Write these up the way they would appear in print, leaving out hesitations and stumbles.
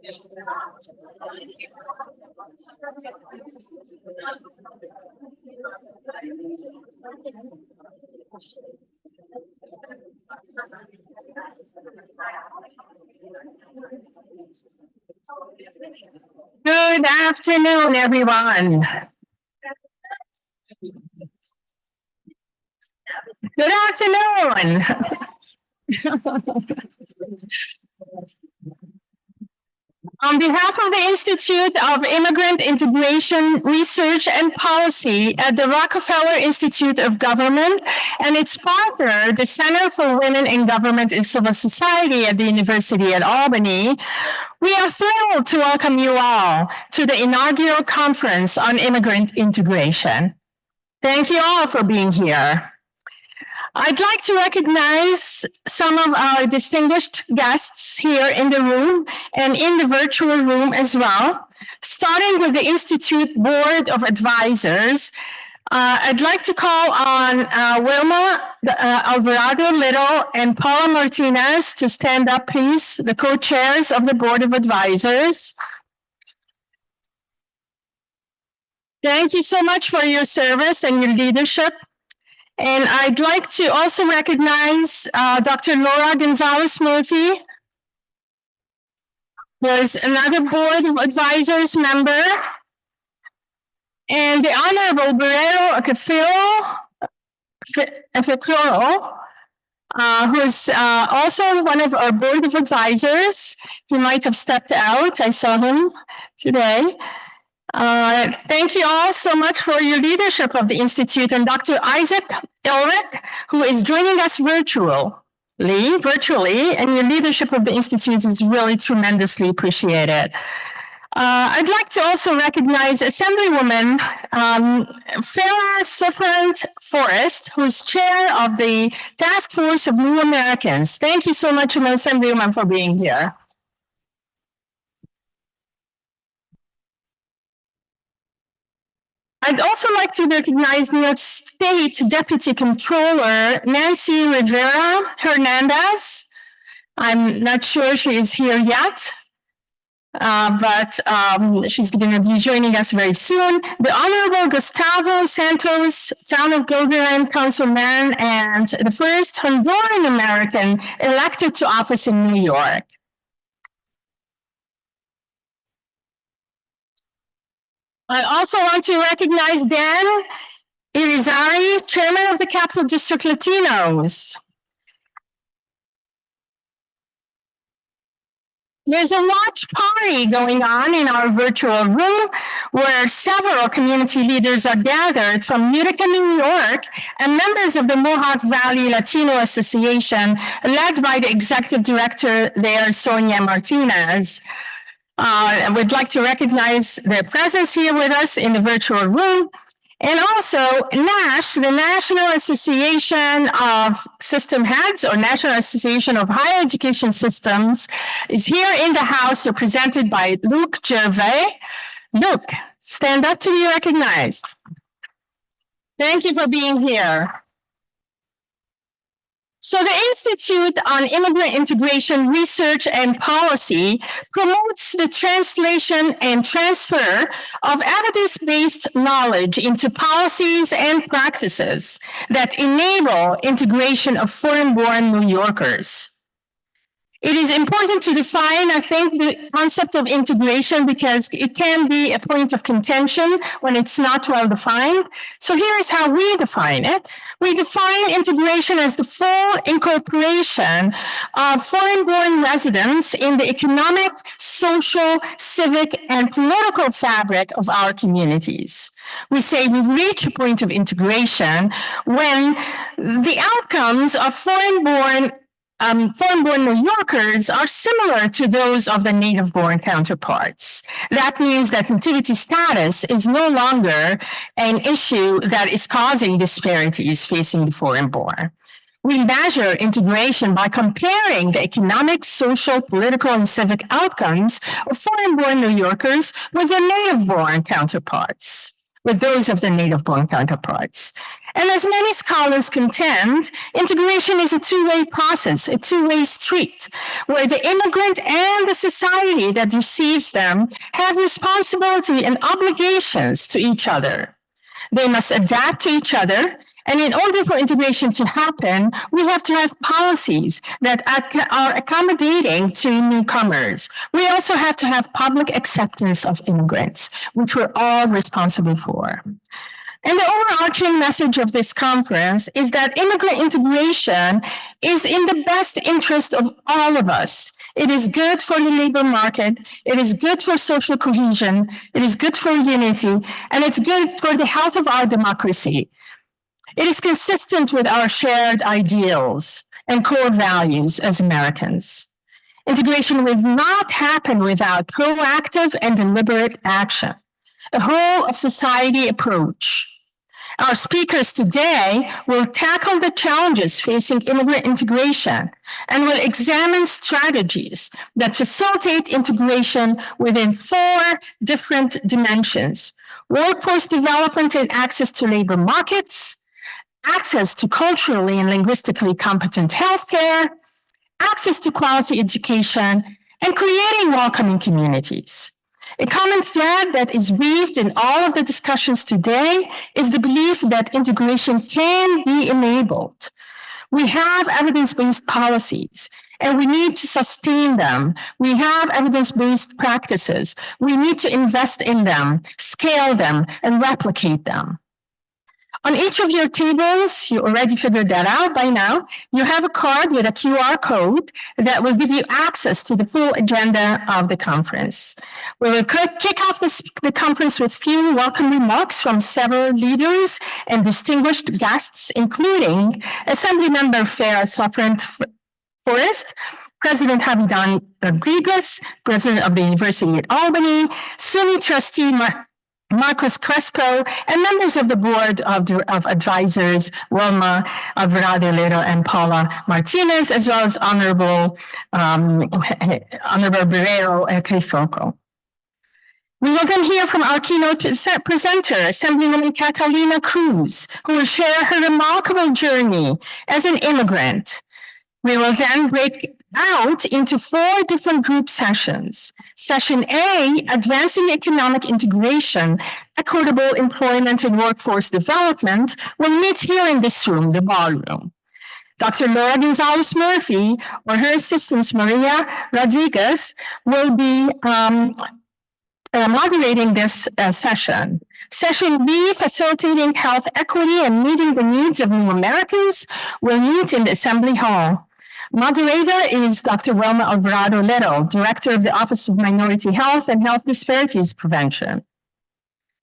Good afternoon, everyone. Good afternoon. On behalf of the Institute of Immigrant Integration Research and Policy at the Rockefeller Institute of Government and its partner, the Center for Women in Government and Civil Society at the University at Albany, we are thrilled to welcome you all to the inaugural conference on immigrant integration. Thank you all for being here. I'd like to recognize some of our distinguished guests here in the room and in the virtual room as well, starting with the Institute Board of Advisors. I'd like to call on Wilma Alvarado-Little and Paula Martinez to stand up, please, the co-chairs of the Board of Advisors. Thank you so much for your service and your leadership. And I'd like to also recognize Dr. Laura Gonzalez-Murphy, who is another Board of Advisors member, and the Honorable Barrero Efecoro, who is also one of our Board of Advisors. He might have stepped out. I saw him today. Thank you all so much for your leadership of the Institute, and Dr. Isaac Elric, who is joining us virtually, and your leadership of the Institute is really tremendously appreciated. I'd like to also recognize Assemblywoman Farah Sufrant Forrest, who is chair of the Task Force of New Americans. Thank you so much, Assemblywoman, for being here. I'd also like to recognize New York State Deputy Controller Nancy Rivera Hernandez. I'm not sure she is here yet, but she's going to be joining us very soon. The Honorable Gustavo Santos, Town of Gilderland Councilman, and the first Honduran American elected to office in New York. I also want to recognize Dan Irizarry, Chairman of the Capital District Latinos. There's a watch party going on in our virtual room where several community leaders are gathered from Utica, New York, and members of the Mohawk Valley Latino Association, led by the executive director there, Sonia Martinez. We'd like to recognize their presence here with us in the virtual room. And also NASH, the National Association of System Heads, or National Association of Higher Education Systems, is here in the house, represented by Luke Gervais. Luke, stand up to be recognized. Thank you for being here. So the Institute on Immigrant Integration Research and Policy promotes the translation and transfer of evidence-based knowledge into policies and practices that enable integration of foreign-born New Yorkers. It is important to define, I think, the concept of integration because it can be a point of contention when it's not well defined. So here is how we define it. We define integration as the full incorporation of foreign-born residents in the economic, social, civic, and political fabric of our communities. We say we reach a point of integration when the outcomes of foreign-born New Yorkers are similar to those of the native-born counterparts. That means that nativity status is no longer an issue that is causing disparities facing the foreign-born. We measure integration by comparing the economic, social, political, and civic outcomes of foreign-born New Yorkers with their native-born counterparts, with those of the native-born counterparts. And as many scholars contend, integration is a two-way process, a two-way street, where the immigrant and the society that receives them have responsibility and obligations to each other. They must adapt to each other. And in order for integration to happen, we have to have policies that are accommodating to newcomers. We also have to have public acceptance of immigrants, which we're all responsible for. And the overarching message of this conference is that immigrant integration is in the best interest of all of us. It is good for the labor market. It is good for social cohesion. It is good for unity. And it's good for the health of our democracy. It is consistent with our shared ideals and core values as Americans. Integration will not happen without proactive and deliberate action, a whole of society approach. Our speakers today will tackle the challenges facing immigrant integration and will examine strategies that facilitate integration within 4 different dimensions: workforce development and access to labor markets, access to culturally and linguistically competent healthcare, access to quality education, and creating welcoming communities. A common thread that is weaved in all of the discussions today is the belief that integration can be enabled. We have evidence-based policies, and we need to sustain them. We have evidence-based practices. We need to invest in them, scale them, and replicate them. On each of your tables, you already figured that out by now, you have a card with a QR code that will give you access to the full agenda of the conference. We will kick off the conference with few welcome remarks from several leaders and distinguished guests, including Assemblymember Farah Forrest, President Havidán Rodríguez, President of the University at Albany, SUNY trustee Marcos Crespo, and members of the board of advisors, Wilma Alvarado-Lero and Paula Martinez, as well as Honorable Barrero Cafoco. We will then hear from our keynote presenter, Assemblywoman Catalina Cruz, who will share her remarkable journey as an immigrant. We will then break out into 4 different group sessions. Session A, Advancing Economic Integration, Equitable Employment and Workforce Development, will meet here in this room, the ballroom. Dr. Laura Gonzalez-Murphy or her assistant, Maria Rodríguez, will be moderating this session. Session B, Facilitating Health Equity and Meeting the Needs of New Americans, will meet in the Assembly Hall. Moderator is Dr. Wilma Alvarado-Lero, Director of the Office of Minority Health and Health Disparities Prevention.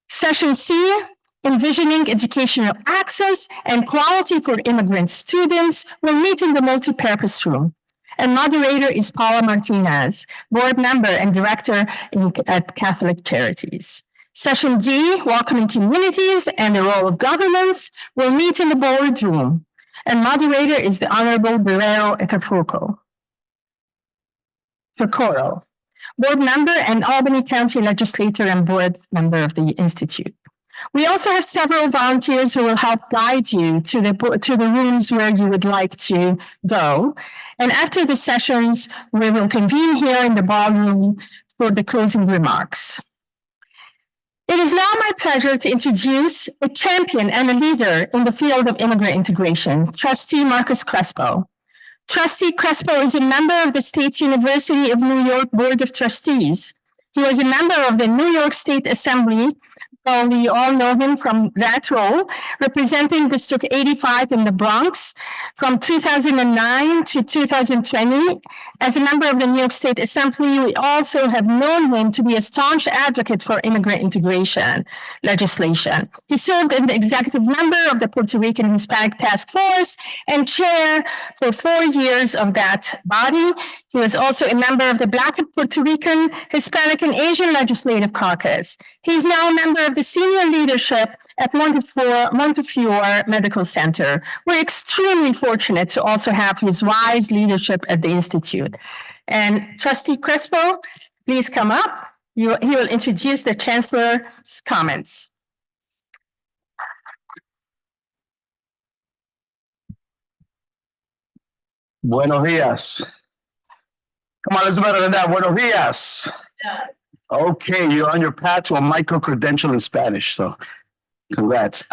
Session C, Envisioning Educational Access and Quality for Immigrant Students, will meet in the multipurpose room. And moderator is Paula Martinez, board member and director at Catholic Charities. Session D, Welcoming Communities and the Role of Governments, will meet in the boardroom. And moderator is the Honorable Barrero Cafoco, board member and Albany County legislator and board member of the Institute. We also have several volunteers who will help guide you to the rooms where you would like to go. And after the sessions, we will convene here in the ballroom for the closing remarks. It is now my pleasure to introduce a champion and a leader in the field of immigrant integration, Trustee Marcos Crespo. Trustee Crespo is a member of the State University of New York Board of Trustees. He was a member of the New York State Assembly. Well, we all know him from that role, representing District 85 in the Bronx from 2009 to 2020. As a member of the New York State Assembly, we also have known him to be a staunch advocate for immigrant integration legislation. He served as the executive member of the Puerto Rican Hispanic Task Force and chair for 4 years of that body. He was also a member of the Black and Puerto Rican, Hispanic, and Asian Legislative Caucus. He's now a member of the senior leadership at Montefiore Medical Center. We're extremely fortunate to also have his wise leadership at the Institute. And Trustee Crespo, please come up. He will introduce the Chancellor's comments. Buenos dias. Come on, let's do better than that. Buenos dias. Okay, you're on your path to a micro-credential in Spanish, so congrats.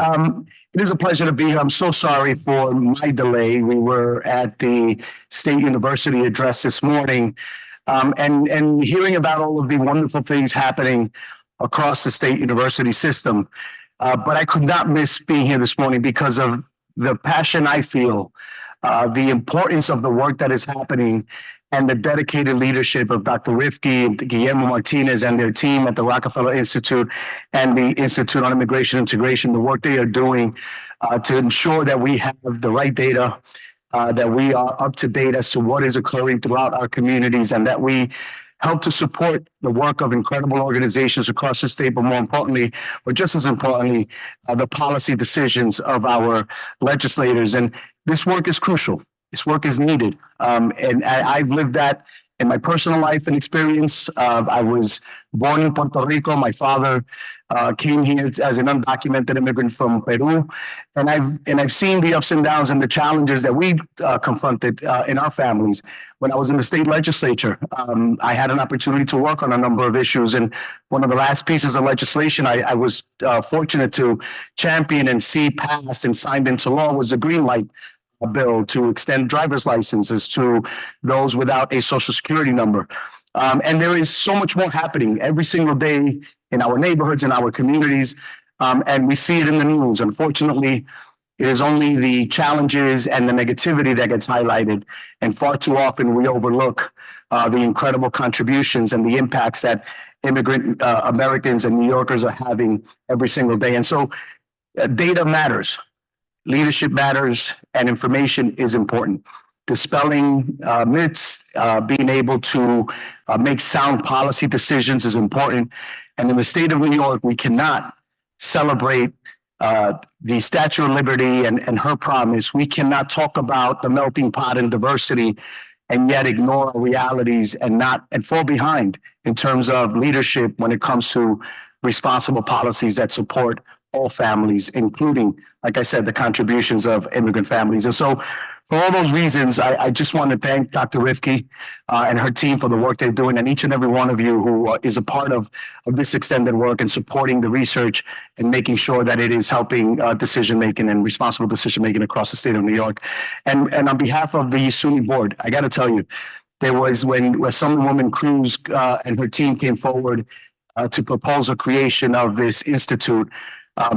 It is a pleasure to be here. I'm so sorry for my delay. We were at the State University address this morning, and hearing about all of the wonderful things happening across the State University system. But I could not miss being here this morning because of the passion I feel, the importance of the work that is happening, and the dedicated leadership of Dr. Refki, Guillermo Martinez, and their team at the Rockefeller Institute and the Institute on Immigration Integration, the work they are doing to ensure that we have the right data, that we are up to date as to what is occurring throughout our communities, and that we help to support the work of incredible organizations across the state, but more importantly, or just as importantly, the policy decisions of our legislators. And this work is crucial. This work is needed. And I've lived that in my personal life and experience. I was born in Puerto Rico. My father came here as an undocumented immigrant from Peru. And I've seen the ups and downs and the challenges that we confronted in our families. When I was in the state legislature, I had an opportunity to work on a number of issues. And one of the last pieces of legislation I was fortunate to champion and see passed and signed into law was the Green Light bill to extend driver's licenses to those without a social security number. And there is so much more happening every single day in our neighborhoods, in our communities, and we see it in the news. Unfortunately, it is only the challenges and the negativity that gets highlighted, and far too often we overlook the incredible contributions and the impacts that immigrant Americans and New Yorkers are having every single day. And so data matters. Leadership matters, and information is important. Dispelling myths, being able to make sound policy decisions is important. And in the state of New York, we cannot celebrate the Statue of Liberty and her promise. We cannot talk about the melting pot and diversity and yet ignore realities and fall behind in terms of leadership when it comes to responsible policies that support all families, including, like I said, the contributions of immigrant families. And so for all those reasons, I just want to thank Dr. Refki and her team for the work they're doing, and each and every one of you who is a part of this extended work and supporting the research and making sure that it is helping decision-making and responsible decision-making across the state of New York. And on behalf of the SUNY board, I got to tell you, there was when Assemblywoman Cruz and her team came forward to propose a creation of this institute,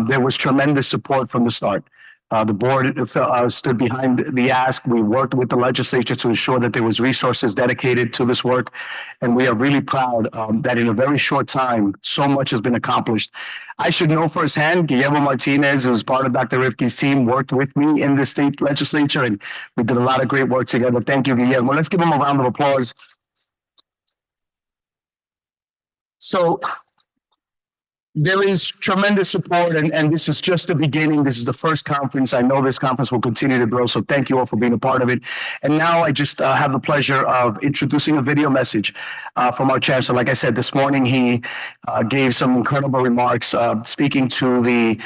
there was tremendous support from the start. The board stood behind the ask. We worked with the legislature to ensure that there was resources dedicated to this work. And we are really proud that in a very short time, so much has been accomplished. I should know firsthand, Guillermo Martinez, who's part of Dr. Refki's team, worked with me in the state legislature, and we did a lot of great work together. Thank you, Guillermo. Let's give him a round of applause. So there is tremendous support, and this is just the beginning. This is the first conference. I know this conference will continue to grow, so thank you all for being a part of it. And now I just have the pleasure of introducing a video message from our chancellor. Like I said, this morning he gave some incredible remarks speaking to the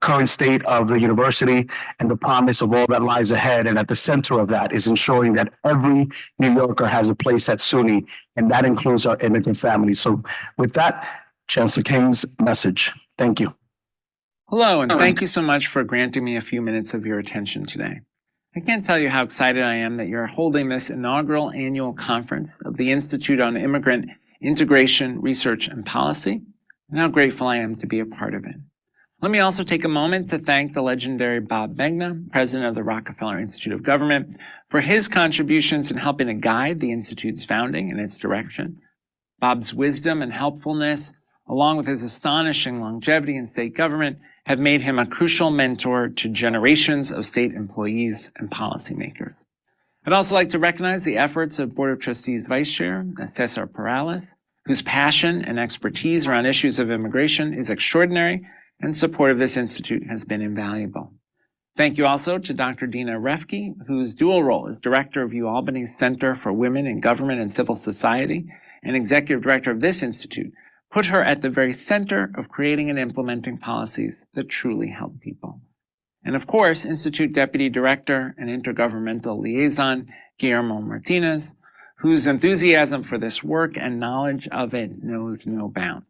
current state of the university and the promise of all that lies ahead. And at the center of that is ensuring that every New Yorker has a place at SUNY, and that includes our immigrant families. So with that, Chancellor King's message. Thank you. Hello, and thank you so much for granting me a few minutes of your attention today. I can't tell you how excited I am that you're holding this inaugural annual conference of the Institute on Immigrant Integration, Research, and Policy, and how grateful I am to be a part of it. Let me also take a moment to thank the legendary Bob Begna, president of the Rockefeller Institute of Government, for his contributions in helping to guide the Institute's founding and its direction. Bob's wisdom and helpfulness, along with his astonishing longevity in state government, have made him a crucial mentor to generations of state employees and policymakers. I'd also like to recognize the efforts of Board of Trustees Vice Chair Cesar Perales, whose passion and expertise around issues of immigration is extraordinary, and support of this institute has been invaluable. Thank you also to Dr. Dina Refki, whose dual role as Director of UAlbany's Center for Women in Government and Civil Society and Executive Director of this institute, put her at the very center of creating and implementing policies that truly help people. And of course, Institute Deputy Director and Intergovernmental Liaison, Guillermo Martinez, whose enthusiasm for this work and knowledge of it knows no bounds.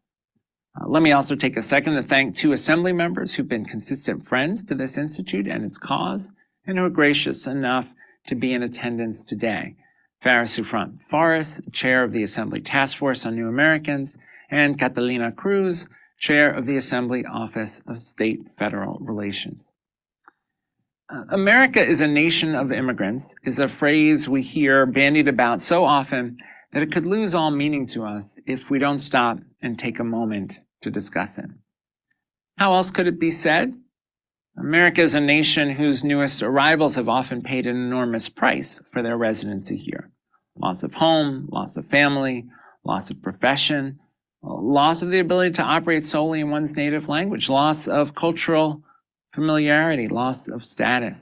Let me also take a second to thank 2 Assembly members who've been consistent friends to this Institute and its cause, and who are gracious enough to be in attendance today. Faris Souffrant Forrest, Chair of the Assembly Task Force on New Americans, and Catalina Cruz, Chair of the Assembly Office of State-Federal Relations. America is a nation of immigrants is a phrase we hear bandied about so often that it could lose all meaning to us if we don't stop and take a moment to discuss it. How else could it be said? America is a nation whose newest arrivals have often paid an enormous price for their residency here. Loss of home, loss of family, loss of profession, loss of the ability to operate solely in one's native language, loss of cultural familiarity, loss of status.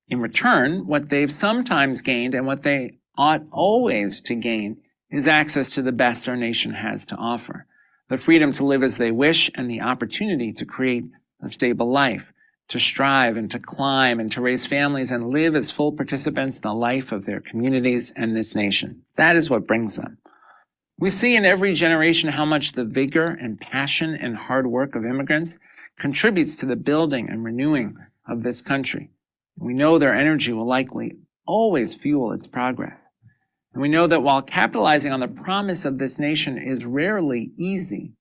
In return, what they've sometimes gained and what they ought always to gain is access to the best our nation has to offer. The freedom to live as they wish and the opportunity to create a stable life, to strive and to climb and to raise families and live as full participants in the life of their communities and this nation. That is what brings them. We see in every generation how much the vigor and passion and hard work of immigrants contributes to the building and renewing of this country. We know their energy will likely always fuel its progress. And we know that while capitalizing on the promise of this nation is rarely easy,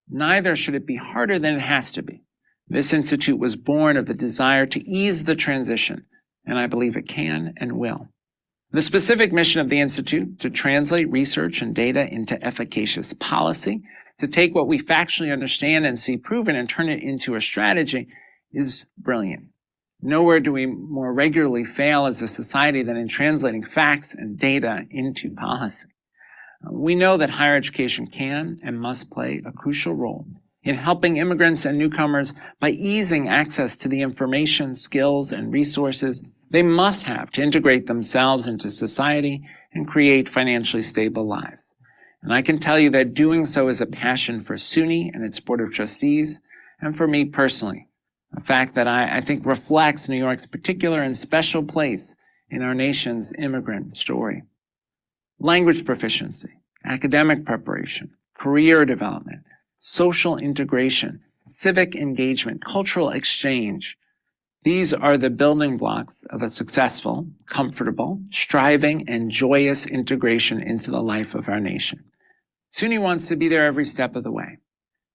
neither should it be harder than it has to be. This institute was born of the desire to ease the transition, and I believe it can and will. The specific mission of the institute, to translate research and data into efficacious policy, to take what we factually understand and see proven and turn it into a strategy, is brilliant. Nowhere do we more regularly fail as a society than in translating facts and data into policy. We know that higher education can and must play a crucial role in helping immigrants and newcomers by easing access to the information, skills, and resources they must have to integrate themselves into society and create financially stable lives. And I can tell you that doing so is a passion for SUNY and its Board of Trustees, and for me personally, a fact that I think reflects New York's particular and special place in our nation's immigrant story. Language proficiency, academic preparation, career development, social integration, civic engagement, cultural exchange. These are the building blocks of a successful, comfortable, striving, and joyous integration into the life of our nation. SUNY wants to be there every step of the way.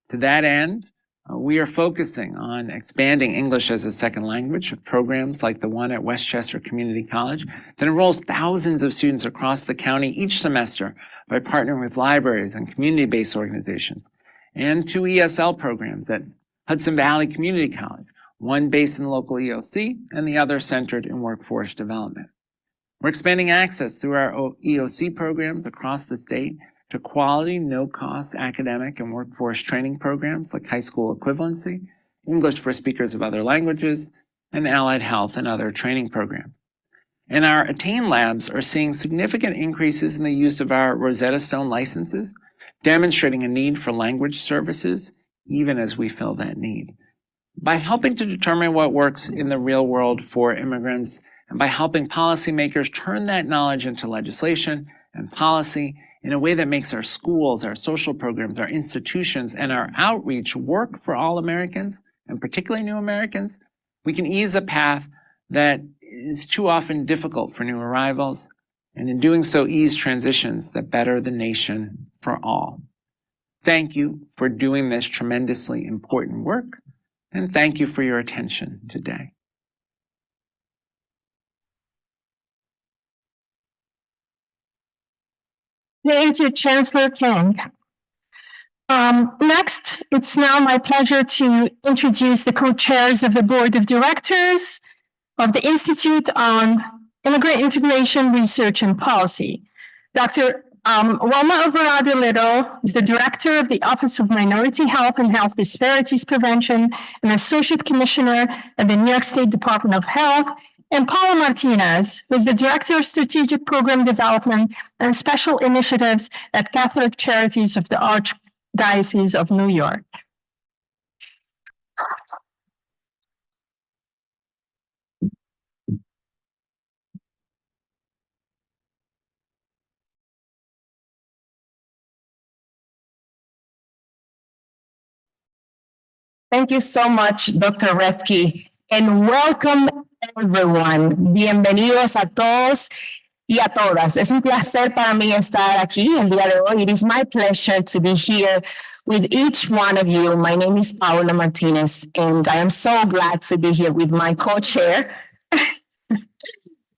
To that end, we are focusing on expanding English as a second language with programs like the one at Westchester Community College that enrolls thousands of students across the county each semester by partnering with libraries and community-based organizations, and 2 ESL programs at Hudson Valley Community College, one based in the local EOC and the other centered in workforce development. We're expanding access through our EOC programs across the state to quality, no-cost academic and workforce training programs like high school equivalency, English for speakers of other languages, and allied health and other training programs. And our Attain labs are seeing significant increases in the use of our Rosetta Stone licenses, demonstrating a need for language services, even as we fill that need. By helping to determine what works in the real world for immigrants, and by helping policymakers turn that knowledge into legislation and policy in a way that makes our schools, our social programs, our institutions, and our outreach work for all Americans, and particularly new Americans, we can ease a path that is too often difficult for new arrivals, and in doing so, ease transitions that better the nation for all. Thank you for doing this tremendously important work, and thank you for your attention today. Thank you, Chancellor King. Next, it's now my pleasure to introduce the co-chairs of the Board of Directors of the Institute on Immigrant Integration Research and Policy. Dr. Wilma Alvarado-Little is the Director of the Office of Minority Health and Health Disparities Prevention and Associate Commissioner at the New York State Department of Health, and Paula Martinez, who is the Director of Strategic Program Development and Special Initiatives at Catholic Charities of the Archdiocese of New York. Thank you so much, Dr. Refki, and welcome everyone. Bienvenidos a todos y a todas. Es un placer para mí estar aquí el día de hoy. It is my pleasure to be here with each one of you. My name is Paula Martinez, and I am so glad to be here with my co-chair.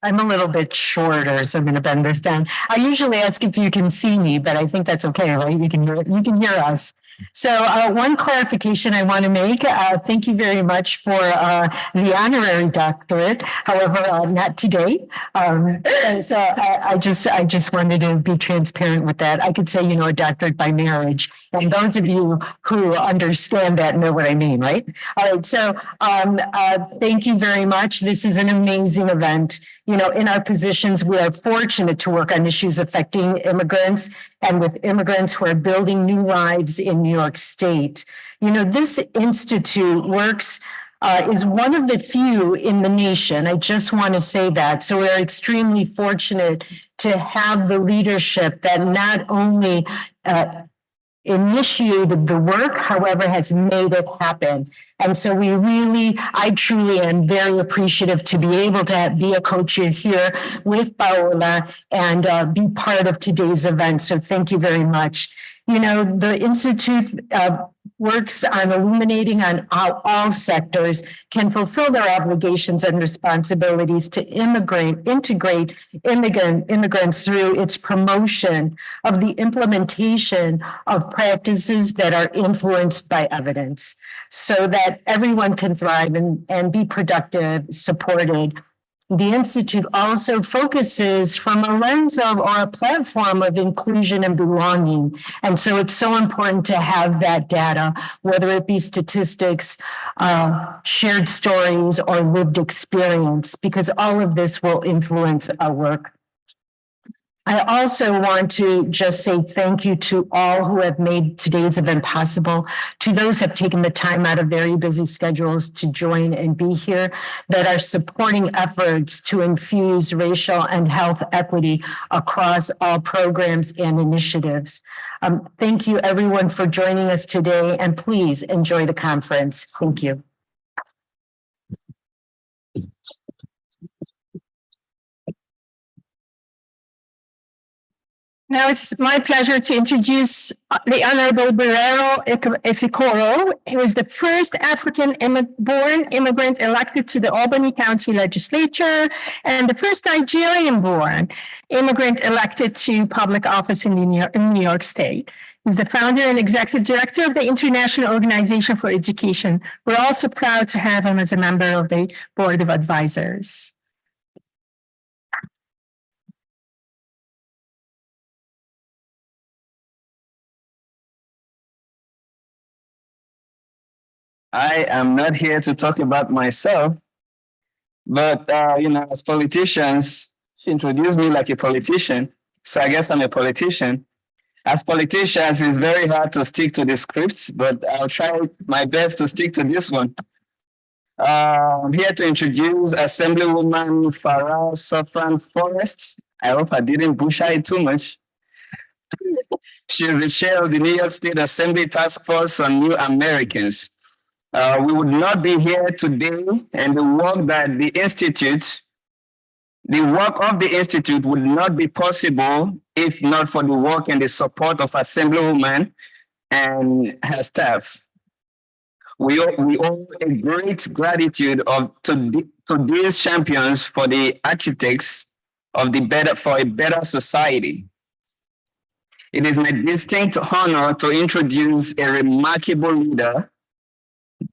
I'm a little bit shorter, so I'm going to bend this down. I usually ask if you can see me, but I think that's okay, right? You can hear us. So one clarification I want to make, thank you very much for the honorary doctorate. However, not today. So I just wanted to be transparent with that. I could say, a doctorate by marriage. And those of you who understand that know what I mean, right? All right. So thank you very much. This is an amazing event. In our positions, we are fortunate to work on issues affecting immigrants and with immigrants who are building new lives in New York State. This institute is one of the few in the nation. I just want to say that. So we're extremely fortunate to have the leadership that not only initiated the work, however, has made it happen. And so I truly am very appreciative to be able to be a co-chair here with Paola and be part of today's event. So thank you very much. The Institute works on illuminating on how all sectors can fulfill their obligations and responsibilities to integrate immigrants through its promotion of the implementation of practices that are influenced by evidence so that everyone can thrive and be productive, supported. The Institute also focuses from a lens of or a platform of inclusion and belonging. And so it's so important to have that data, whether it be statistics, shared stories, or lived experience, because all of this will influence our work. I also want to just say thank you to all who have made today's event possible, to those who have taken the time out of very busy schedules to join and be here, that are supporting efforts to infuse racial and health equity across all programs and initiatives. Thank you, everyone, for joining us today, and please enjoy the conference. Thank you. Now it's my pleasure to introduce the Honorable Barrero Efikoro, who is the first African-born immigrant elected to the Albany County Legislature and the first Nigerian-born immigrant elected to public office in New York State. He's the founder and executive director of the International Organization for Education. We're also proud to have him as a member of the Board of Advisors. I am not here to talk about myself, but as politicians, she introduced me like a politician, so I guess I'm a politician. As politicians, it's very hard to stick to the scripts, but I'll try my best to stick to this one. I'm here to introduce Assemblywoman Farah Safran Forrest. I hope I didn't butcher it too much. She's the chair of the New York State Assembly Task Force on New Americans. We would not be here today, and the work of the Institute would not be possible if not for the work and the support of Assemblywoman and her staff. We owe a great gratitude to these champions for the architects of for a better society. It is my distinct honor to introduce a remarkable leader,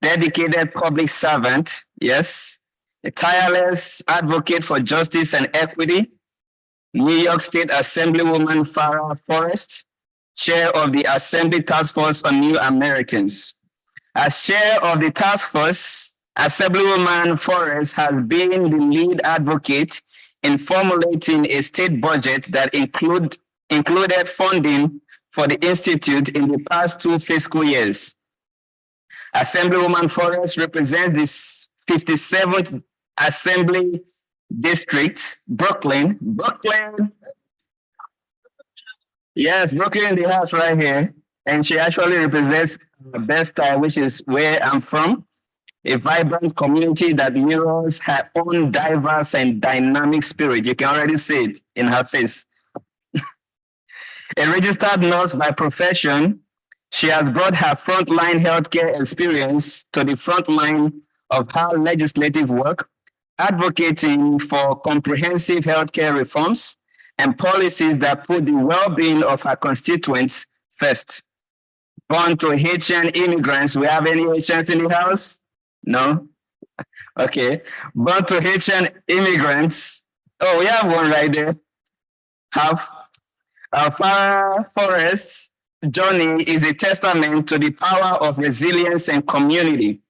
dedicated public servant, yes, a tireless advocate for justice and equity, New York State Assemblywoman Farah Forrest, chair of the Assembly Task Force on New Americans. As chair of the task force, Assemblywoman Forrest has been the lead advocate in formulating a state budget that included funding for the Institute in the past 2 fiscal years. Assemblywoman Forrest represents the 57th Assembly District, Brooklyn. Yes, Brooklyn in the house right here. And she actually represents Besta, which is where I'm from, a vibrant community that mirrors her own diverse and dynamic spirit. You can already see it in her face. A registered nurse by profession, she has brought her frontline healthcare experience to the front line of her legislative work, advocating for comprehensive healthcare reforms and policies that put the well-being of her constituents first. Born to Haitian immigrants. We have any Haitians in the house? No? Okay. Born to Haitian immigrants. Oh, we have one right there. Half. Farah Forest's journey is a testament to the power of resilience and community.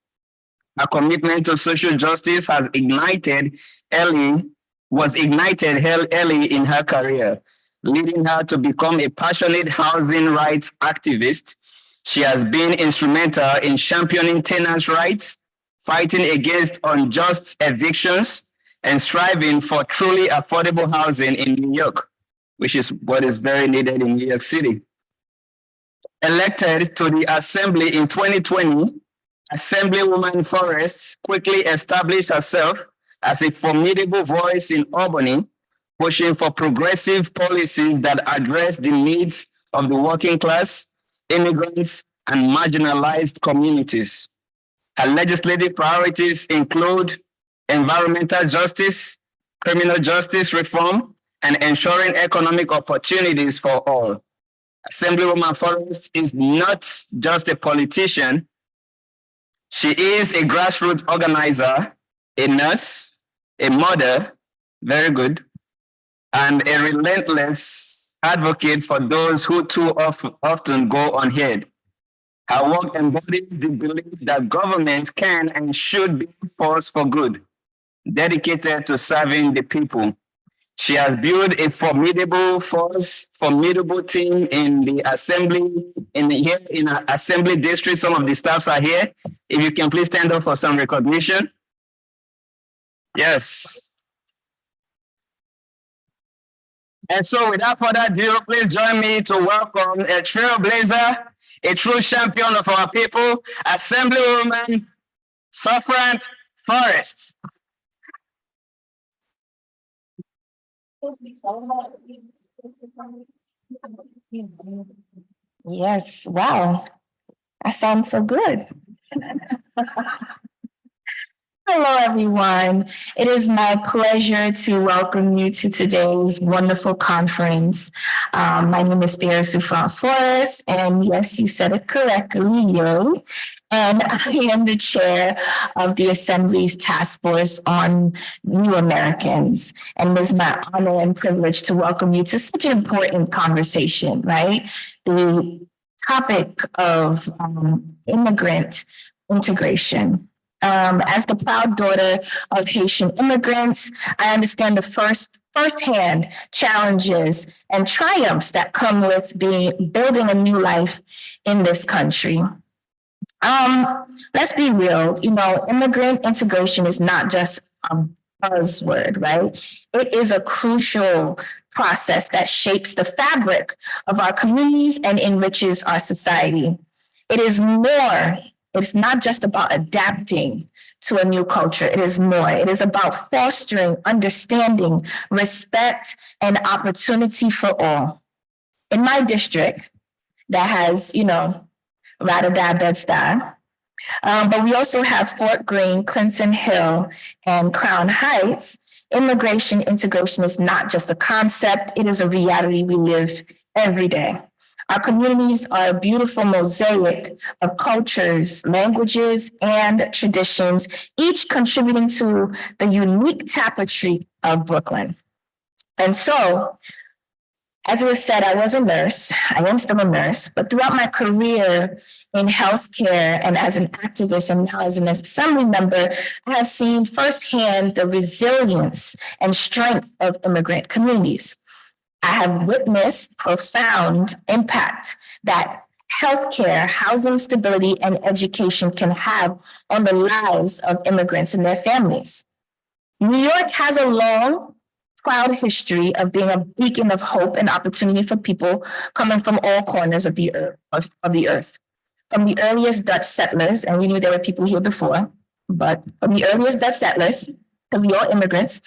Her commitment to social justice was ignited early in her career, leading her to become a passionate housing rights activist. She has been instrumental in championing tenants' rights, fighting against unjust evictions, and striving for truly affordable housing in New York, which is what is very needed in New York City. Elected to the Assembly in 2020, Assemblywoman Forrest quickly established herself as a formidable voice in Albany, pushing for progressive policies that address the needs of the working class, immigrants, and marginalized communities. Her legislative priorities include environmental justice, criminal justice reform, and ensuring economic opportunities for all. Assemblywoman Forrest is not just a politician. She is a grassroots organizer, a nurse, a mother, very good, and a relentless advocate for those who too often go unheard. Her work embodies the belief that government can and should be a force for good, dedicated to serving the people. She has built a formidable team in the assembly, in our assembly district. Some of the staffs are here. If you can please stand up for some recognition. Yes. And so without further ado, please join me to welcome a trailblazer, a true champion of our people, Assemblywoman Farah Forrest. Yes, wow. That sounds so good. Hello, everyone. It is my pleasure to welcome you to today's wonderful conference. My name is Farah Forrest, and yes, you said it correctly, yo. And I am the chair of the Assembly's Task Force on New Americans. And it is my honor and privilege to welcome you to such an important conversation, right? The topic of immigrant integration. As the proud daughter of Haitian immigrants, I understand the firsthand challenges and triumphs that come with building a new life in this country. Let's be real, immigrant integration is not just a buzzword, right? It is a crucial process that shapes the fabric of our communities and enriches our society. It is more. It's not just about adapting to a new culture. It is more. It is about fostering understanding, respect, and opportunity for all. In my district, that has, Havidán, Bed-Stuy, but we also have Fort Greene, Clinton Hill, and Crown Heights. Immigration integration is not just a concept. It is a reality we live every day. Our communities are a beautiful mosaic of cultures, languages, and traditions, each contributing to the unique tapestry of Brooklyn. And so, as it was said, I was a nurse. I am still a nurse, but throughout my career in healthcare and as an activist and now as an assembly member, I have seen firsthand the resilience and strength of immigrant communities. I have witnessed profound impact that healthcare, housing stability, and education can have on the lives of immigrants and their families. New York has a long, proud history of being a beacon of hope and opportunity for people coming from all corners of the earth. From the earliest Dutch settlers, and we knew there were people here before, but from the earliest Dutch settlers, because we are immigrants,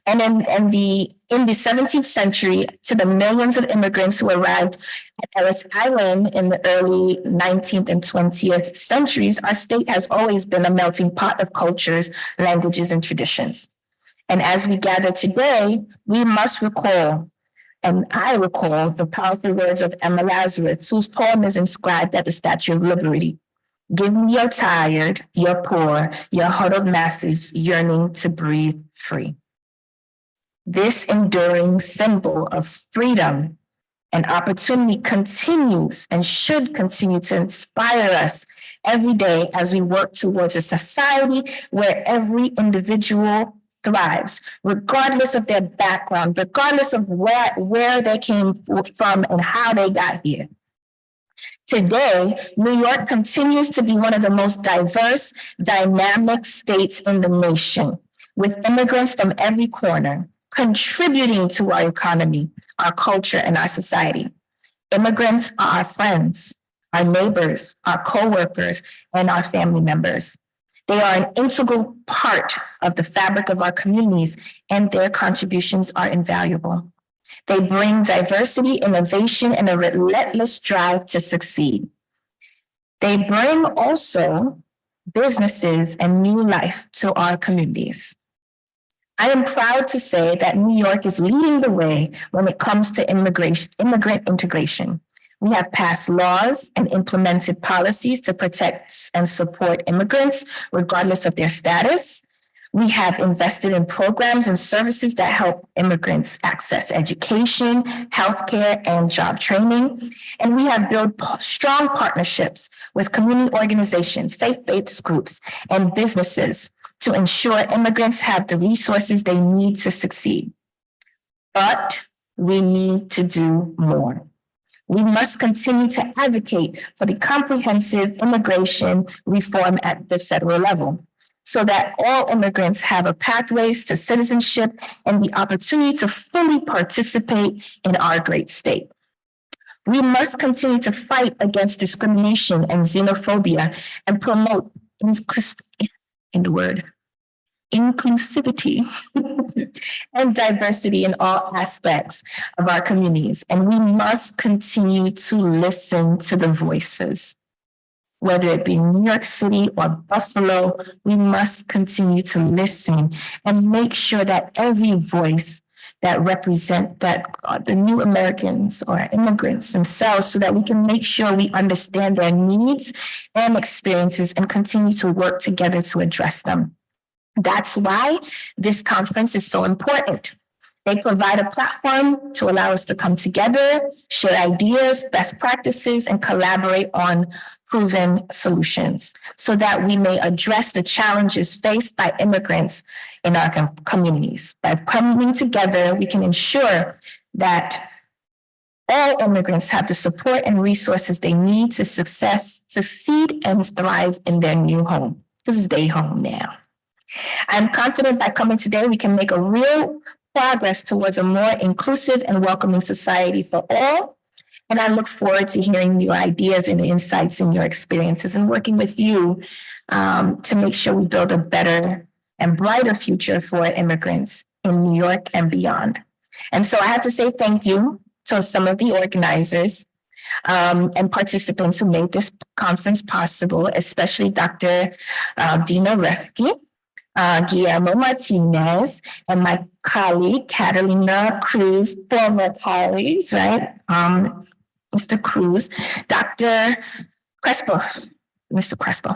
and then in the 17th century to the millions of immigrants who arrived at Ellis Island in the early 19th and 20th centuries, our state has always been a melting pot of cultures, languages, and traditions. And as we gather today, we must recall, and I recall, the powerful words of Emma Lazarus, whose poem is inscribed at the Statue of Liberty. Give me your tired, your poor, your huddled masses yearning to breathe free. This enduring symbol of freedom and opportunity continues and should continue to inspire us every day as we work towards a society where every individual thrives, regardless of their background, regardless of where they came from and how they got here. Today, New York continues to be one of the most diverse, dynamic states in the nation, with immigrants from every corner contributing to our economy, our culture, and our society. Immigrants are our friends, our neighbors, our co-workers, and our family members. They are an integral part of the fabric of our communities, and their contributions are invaluable. They bring diversity, innovation, and a relentless drive to succeed. They bring also businesses and new life to our communities. I am proud to say that New York is leading the way when it comes to immigrant integration. We have passed laws and implemented policies to protect and support immigrants, regardless of their status. We have invested in programs and services that help immigrants access education, healthcare, and job training. And we have built strong partnerships with community organizations, faith-based groups, and businesses to ensure immigrants have the resources they need to succeed. But we need to do more. We must continue to advocate for the comprehensive immigration reform at the federal level, so that all immigrants have a pathways to citizenship and the opportunity to fully participate in our great state. We must continue to fight against discrimination and xenophobia and promote inclusivity and diversity in all aspects of our communities. And we must continue to listen to the voices. Whether it be New York City or Buffalo, we must continue to listen and make sure that every voice that represent the new Americans or immigrants themselves, so that we can make sure we understand their needs and experiences and continue to work together to address them. That's why this conference is so important. They provide a platform to allow us to come together, share ideas, best practices, and collaborate on proven solutions so that we may address the challenges faced by immigrants in our communities. By coming together, we can ensure that all immigrants have the support and resources they need to succeed, and thrive in their new home. This is their home now. I'm confident by coming today, we can make a real progress towards a more inclusive and welcoming society for all. And I look forward to hearing your ideas and insights and your experiences and working with you to make sure we build a better and brighter future for immigrants in New York and beyond. And so I have to say thank you to some of the organizers and participants who made this conference possible, especially Dr. Dina Refki, Guillermo Martinez, and my colleague, Catalina Cruz, former colleagues, right? Mr. Cruz, Dr. Crespo, Mr. Crespo,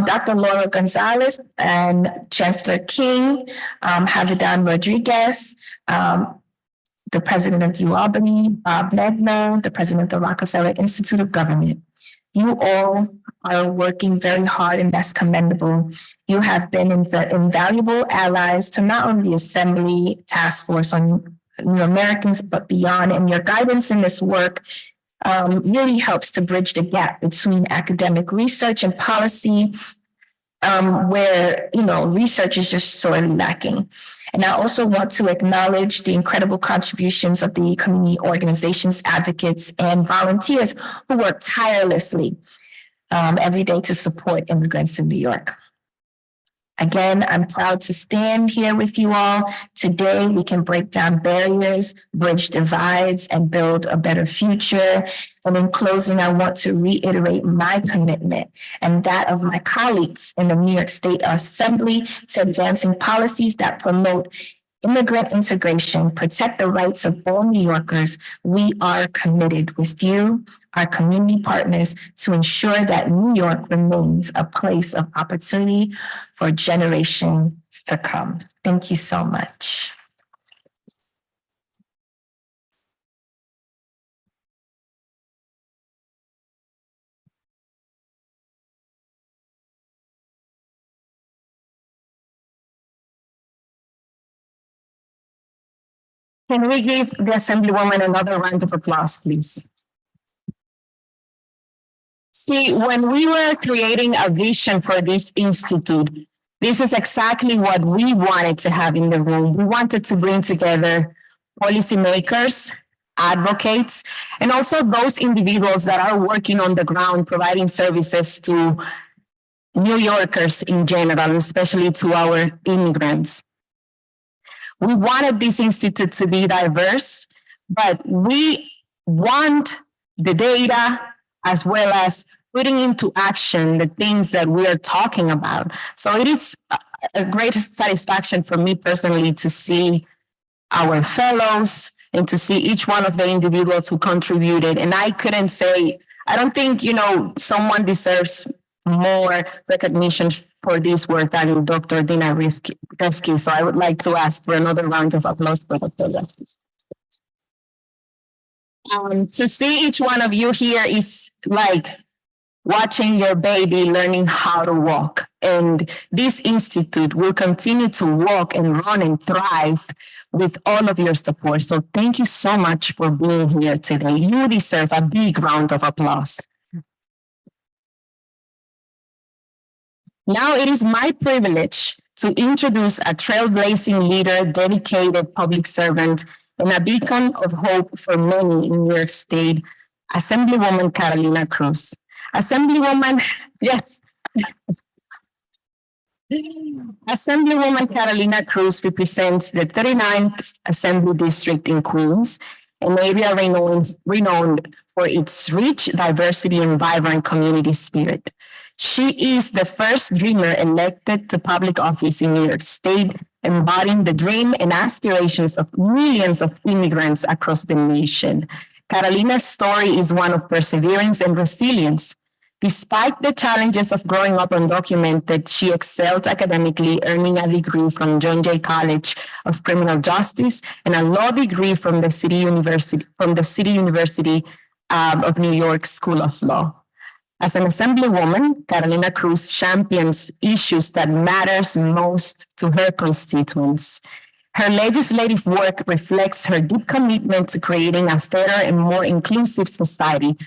Dr. Laura Gonzalez, and Chancellor King, Havidán Rodríguez, the president of UAlbany, Bob Medno, the president of the Rockefeller Institute of Government. You all are working very hard, and that's commendable. You have been invaluable allies to not only the Assembly Task Force on New Americans, but beyond. And your guidance in this work really helps to bridge the gap between academic research and policy where, research is just sorely lacking. And I also want to acknowledge the incredible contributions of the community organizations, advocates, and volunteers who work tirelessly every day to support immigrants in New York. Again, I'm proud to stand here with you all. Today, we can break down barriers, bridge divides, and build a better future. And in closing, I want to reiterate my commitment and that of my colleagues in the New York State Assembly to advancing policies that promote immigrant integration, protect the rights of all New Yorkers. We are committed with you, our community partners, to ensure that New York remains a place of opportunity for generations to come. Thank you so much. Can we give the Assemblywoman another round of applause, please? See, when we were creating a vision for this institute, this is exactly what we wanted to have in the room. We wanted to bring together policymakers, advocates, and also those individuals that are working on the ground, providing services to New Yorkers in general, especially to our immigrants. We wanted this institute to be diverse, but we want the data as well as putting into action the things that we are talking about. So it is a great satisfaction for me personally to see our fellows and to see each one of the individuals who contributed. And I couldn't say, I don't think, someone deserves more recognition for this work than Dr. Dina Refki. So I would like to ask for another round of applause for Dr. Refki. To see each one of you here is like watching your baby learning how to walk. And this institute will continue to walk and run and thrive with all of your support. So thank you so much for being here today. You deserve a big round of applause. Now it is my privilege to introduce a trailblazing leader, dedicated public servant, and a beacon of hope for many in New York State, Assemblywoman Carolina Cruz. Assemblywoman, yes. Assemblywoman Carolina Cruz represents the 39th Assembly District in Queens, an area renowned for its rich diversity and vibrant community spirit. She is the first dreamer elected to public office in New York State, embodying the dream and aspirations of millions of immigrants across the nation. Carolina's story is one of perseverance and resilience. Despite the challenges of growing up undocumented, she excelled academically, earning a degree from John Jay College of Criminal Justice and a law degree from the City University of New York School of Law. As an Assemblywoman, Carolina Cruz champions issues that matters most to her constituents. Her legislative work reflects her deep commitment to creating a fairer and more inclusive society.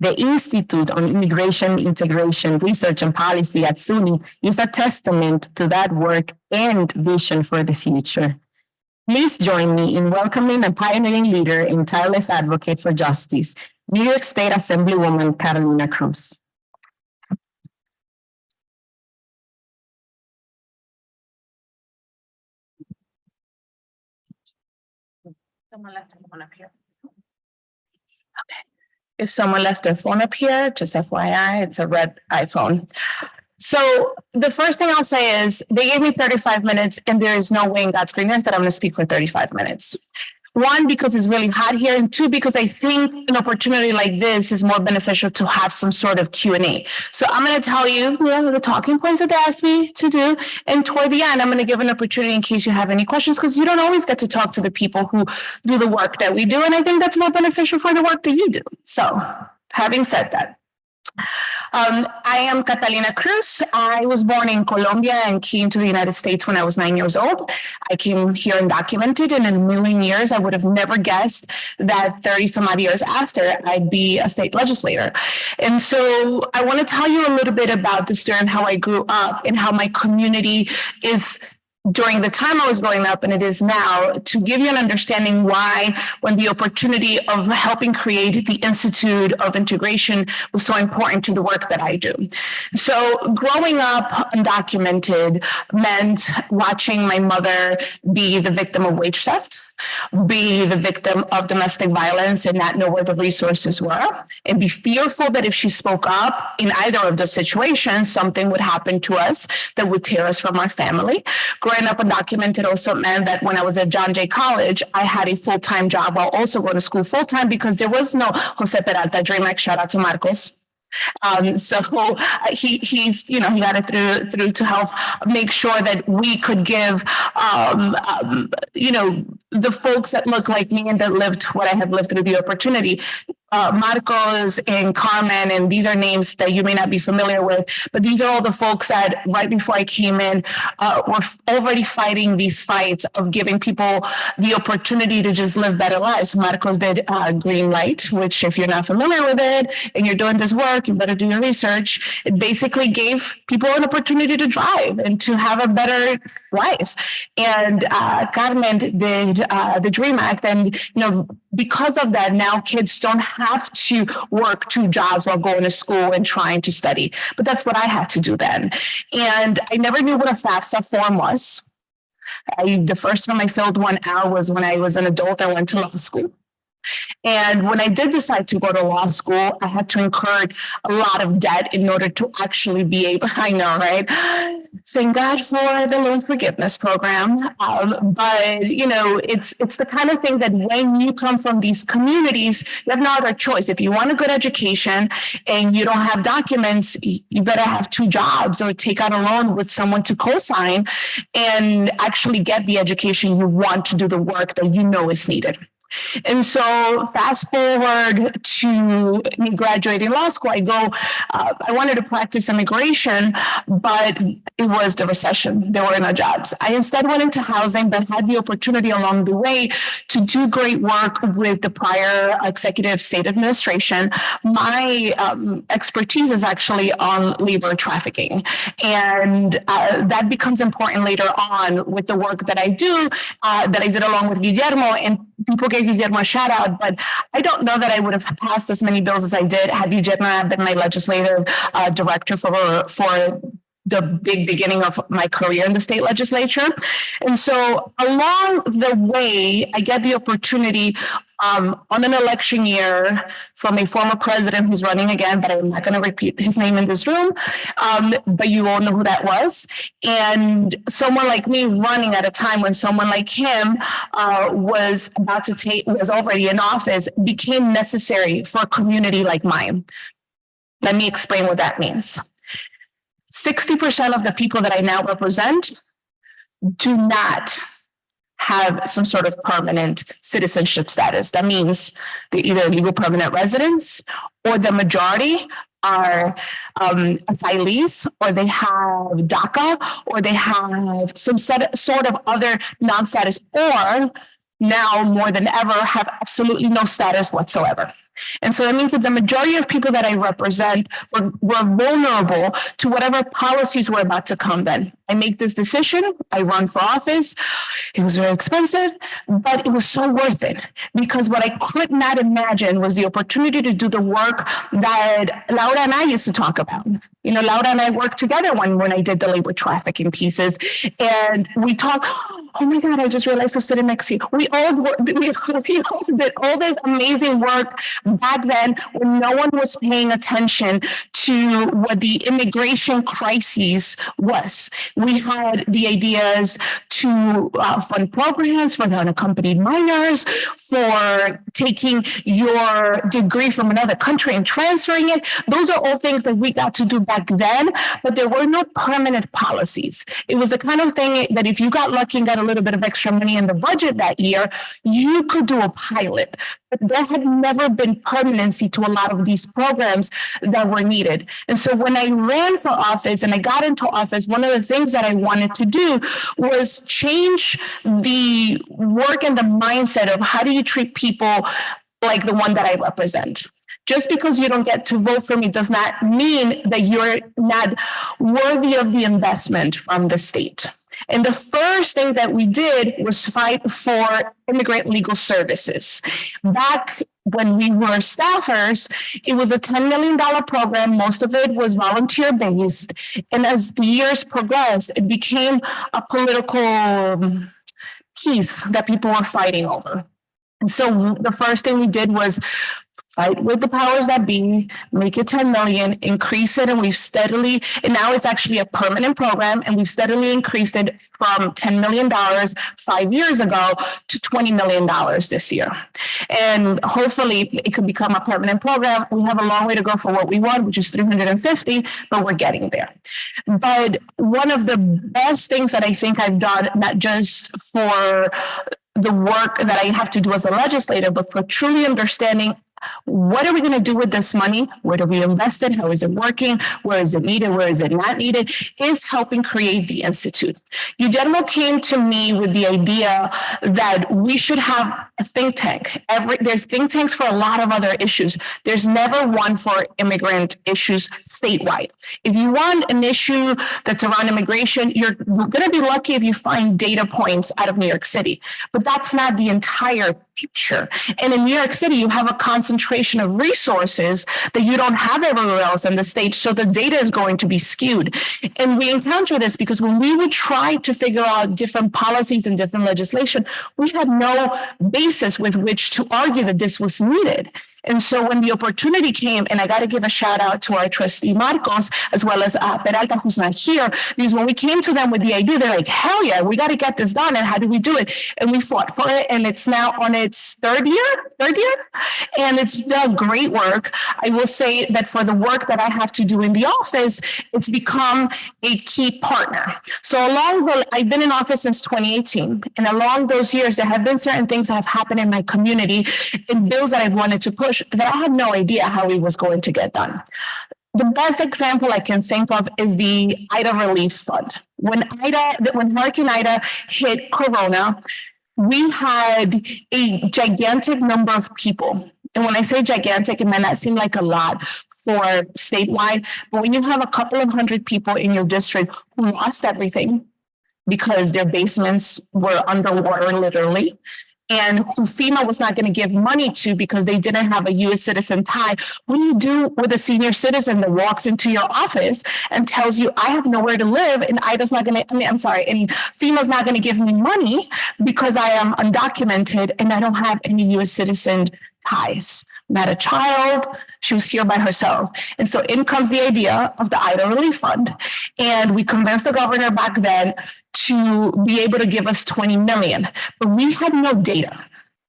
The Institute on Immigration, Integration, Research, and Policy at SUNY is a testament to that work and vision for the future. Please join me in welcoming a pioneering leader and tireless advocate for justice, New York State Assemblywoman Carolina Cruz. Someone left their phone up here. Okay. If someone left their phone up here, just FYI, it's a red iPhone. So the first thing I'll say is they gave me 35 minutes and there is no way in God's green earth that I'm going to speak for 35 minutes. One, because it's really hot here, and two, because I think an opportunity like this is more beneficial to have some sort of Q&A. So I'm going to tell you the talking points that they asked me to do, and toward the end, I'm going to give an opportunity in case you have any questions, because you don't always get to talk to the people who do the work that we do, and I think that's more beneficial for the work that you do. So having said that, I am Catalina Cruz. I was born in Colombia and came to the United States when I was 9 years old. I came here undocumented, and in a million years, I would have never guessed that 30 some odd years after, I'd be a state legislator. And so I want to tell you a little bit about the story and how I grew up and how my community is during the time I was growing up and it is now, to give you an understanding why, when the opportunity of helping create the Institute of Integration was so important to the work that I do. So growing up undocumented meant watching my mother be the victim of wage theft, be the victim of domestic violence and not know where the resources were, and be fearful that if she spoke up in either of those situations, something would happen to us that would tear us from our family. Growing up undocumented also meant that when I was at John Jay College, I had a full-time job while also going to school full-time because there was no Jose Peralta DreamHack. Shout out to Marcos. He's he got it through to help make sure that we could give the folks that look like me and that lived what I have lived through the opportunity. Marcos and Carmen, and these are names that you may not be familiar with, but these are all the folks that right before I came in were already fighting these fights of giving people the opportunity to just live better lives. Marcos did Green Light, which if you're not familiar with it and you're doing this work, you better do your research. It basically gave people an opportunity to drive and to have a better life. And Carmen did the DREAM Act, and because of that, now kids don't have to work 2 jobs while going to school and trying to study. But that's what I had to do then. And I never knew what a FAFSA form was. The first time I filled one out was when I was an adult. I went to law school. And when I did decide to go to law school, I had to incur a lot of debt in order to actually be able, I know, right? Thank God for the loan forgiveness program. But, it's the kind of thing that when you come from these communities, you have no other choice. If you want a good education and you don't have documents, you better have 2 jobs or take out a loan with someone to co-sign and actually get the education you want to do the work that you know is needed. And so fast forward to me graduating law school, I wanted to practice immigration, but it was the recession. There were no jobs. I instead went into housing, but had the opportunity along the way to do great work with the prior executive state administration. My expertise is actually on labor trafficking. And that becomes important later on with the work that I do, that I did along with Guillermo, and people gave Guillermo a shout out, but I don't know that I would have passed as many bills as I did had Guillermo been my legislative director for the big beginning of my career in the state legislature. And so along the way, I get the opportunity on an election year from a former president who's running again, but I'm not going to repeat his name in this room, but you all know who that was. And someone like me running at a time when someone like him was already in office became necessary for a community like mine. Let me explain what that means. 60% of the people that I now represent do not have some sort of permanent citizenship status. That means they're either legal permanent residents, or the majority are asylees, or they have DACA, or they have some sort of other non-status, or now more than ever have absolutely no status whatsoever. And so that means that the majority of people that I represent were vulnerable to whatever policies were about to come then. I make this decision, I run for office. It was very expensive, but it was so worth it, because what I could not imagine was the opportunity to do the work that Laura and I used to talk about. Laura and I worked together when I did the labor trafficking pieces, and we talked, oh my God, I just realized who's sitting next to you. We all did all this amazing work back then when no one was paying attention to what the immigration crisis was. We had the ideas to fund programs for the unaccompanied minors, for taking your degree from another country and transferring it. Those are all things that we got to do back then, but there were no permanent policies. It was the kind of thing that if you got lucky and got a little bit of extra money in the budget that year, you could do a pilot. But there had never been permanency to a lot of these programs that were needed. And so when I ran for office and I got into office, one of the things that I wanted to do was change the work and the mindset of how do you treat people like the one that I represent. Just because you don't get to vote for me does not mean that you're not worthy of the investment from the state. And the first thing that we did was fight for immigrant legal services. Back when we were staffers, it was a $10 million program. Most of it was volunteer based. And as the years progressed, it became a political piece that people were fighting over. And so the first thing we did was fight with the powers that be, make it 10 million, increase it, and we've steadily, and now it's actually a permanent program, and we've steadily increased it from $10 million 5 years ago to $20 million this year. And hopefully it could become a permanent program. We have a long way to go for what we want, which is 350, but we're getting there. But one of the best things that I think I've done, not just for the work that I have to do as a legislator, but for truly understanding what are we going to do with this money? Where do we invest it? How is it working? Where is it needed? Where is it not needed? Is helping create the Institute. Udenmo came to me with the idea that we should have a think tank. There's think tanks for a lot of other issues. There's never one for immigrant issues statewide. If you want an issue that's around immigration, you're going to be lucky if you find data points out of New York City. But that's not the entire picture. And in New York City, you have a concentration of resources that you don't have everywhere else in the state. So the data is going to be skewed. And we encounter this because when we would try to figure out different policies and different legislation, we had no basis with which to argue that this was needed. And so when the opportunity came, and I got to give a shout out to our trustee Marcos, as well as Peralta, who's not here, because when we came to them with the idea, they're like, hell yeah, we got to get this done. And how do we do it? And we fought for it. And it's now on its third year. And it's done great work. I will say that for the work that I have to do in the office, it's become a key partner. So I've been in office since 2018. And along those years, there have been certain things that have happened in my community and bills that I've wanted to push that I had no idea how it was going to get done. The best example I can think of is the Ida Relief Fund. When Hurricane Ida hit Corona, we had a gigantic number of people. And when I say gigantic, it might not seem like a lot for statewide, but when you have a couple of hundred people in your district who lost everything because their basements were underwater, literally, and who FEMA was not going to give money to because they didn't have a U.S. citizen tie. What do you do with a senior citizen that walks into your office and tells you, I have nowhere to live, and FEMA's not going to give me money because I am undocumented and I don't have any U.S. citizen ties. Not a child. She was here by herself. And so in comes the idea of the Ida Relief Fund. And we convinced the governor back then to be able to give us 20 million. But we had no data.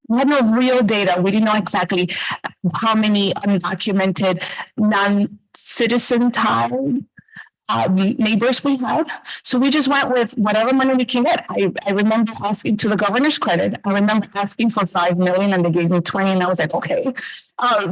We had no real data. We didn't know exactly how many undocumented, non-citizen tied neighbors we had. So we just went with whatever money we can get. I remember asking, to the governor's credit, I remember asking for 5 million and they gave me 20, and I was like, okay,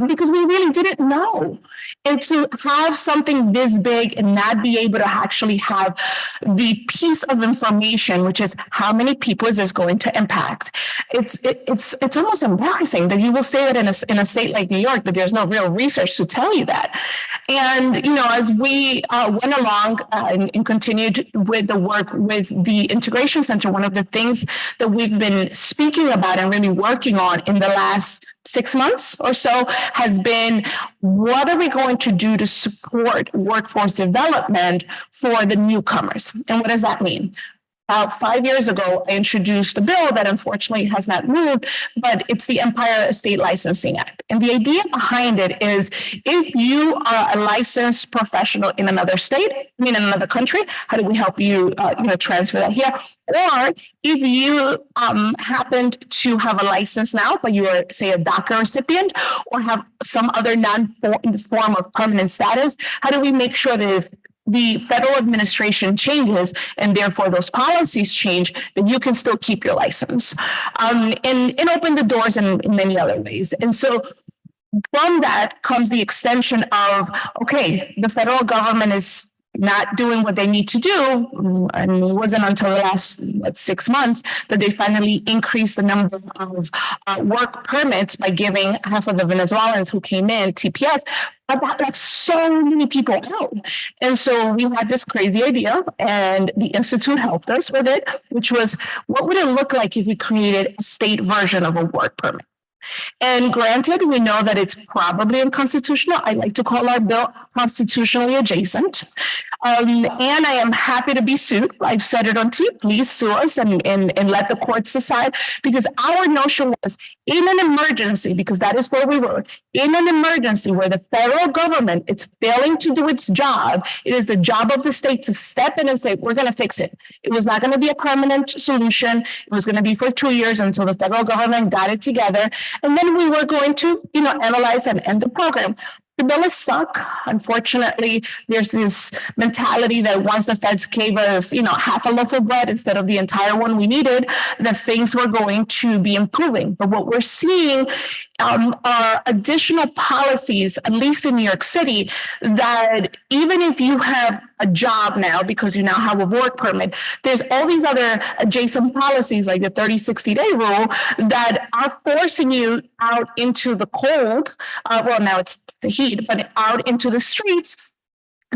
because we really didn't know. And to have something this big and not be able to actually have the piece of information, which is how many people is this going to impact? It's almost embarrassing that you will say that in a state like New York, that there's no real research to tell you that. And, as we went along and continued with the work with the Integration Center, one of the things that we've been speaking about and really working on in the last 6 months or so has been, what are we going to do to support workforce development for the newcomers? And what does that mean? About 5 years ago, I introduced a bill that unfortunately has not moved, but it's the Empire Estate Licensing Act. And the idea behind it is, if you are a licensed professional in another state, in another country, how do we help you, transfer that here? Or if you happen to have a license now, but you are, say, a DACA recipient or have some other non-form of permanent status, how do we make sure that if the federal administration changes and therefore those policies change, then you can still keep your license, and open the doors in many other ways. And so from that comes the extension of, okay, the federal government is not doing what they need to do. And it wasn't until the last 6 months that they finally increased the number of work permits by giving half of the Venezuelans who came in TPS. But that left so many people out. And so we had this crazy idea, and the Institute helped us with it, which was, what would it look like if we created a state version of a work permit? And granted, we know that it's probably unconstitutional. I like to call our bill constitutionally adjacent. And I am happy to be sued. I've said it on TV. Please sue us and let the courts decide, because our notion was, in an emergency, because that is where we were, in an emergency where the federal government is failing to do its job, it is the job of the state to step in and say, we're going to fix it. It was not going to be a permanent solution. It was going to be for 2 years until the federal government got it together. And then we were going to, analyze and end the program. The bill is stuck. Unfortunately, there's this mentality that once the feds gave us, half a loaf of bread instead of the entire one we needed, that things were going to be improving. But what we're seeing are additional policies, at least in New York City, that even if you have a job now, because you now have a work permit, there's all these other adjacent policies like the 30-60-day rule that are forcing you out into the cold. Well, now it's the heat, but out into the streets,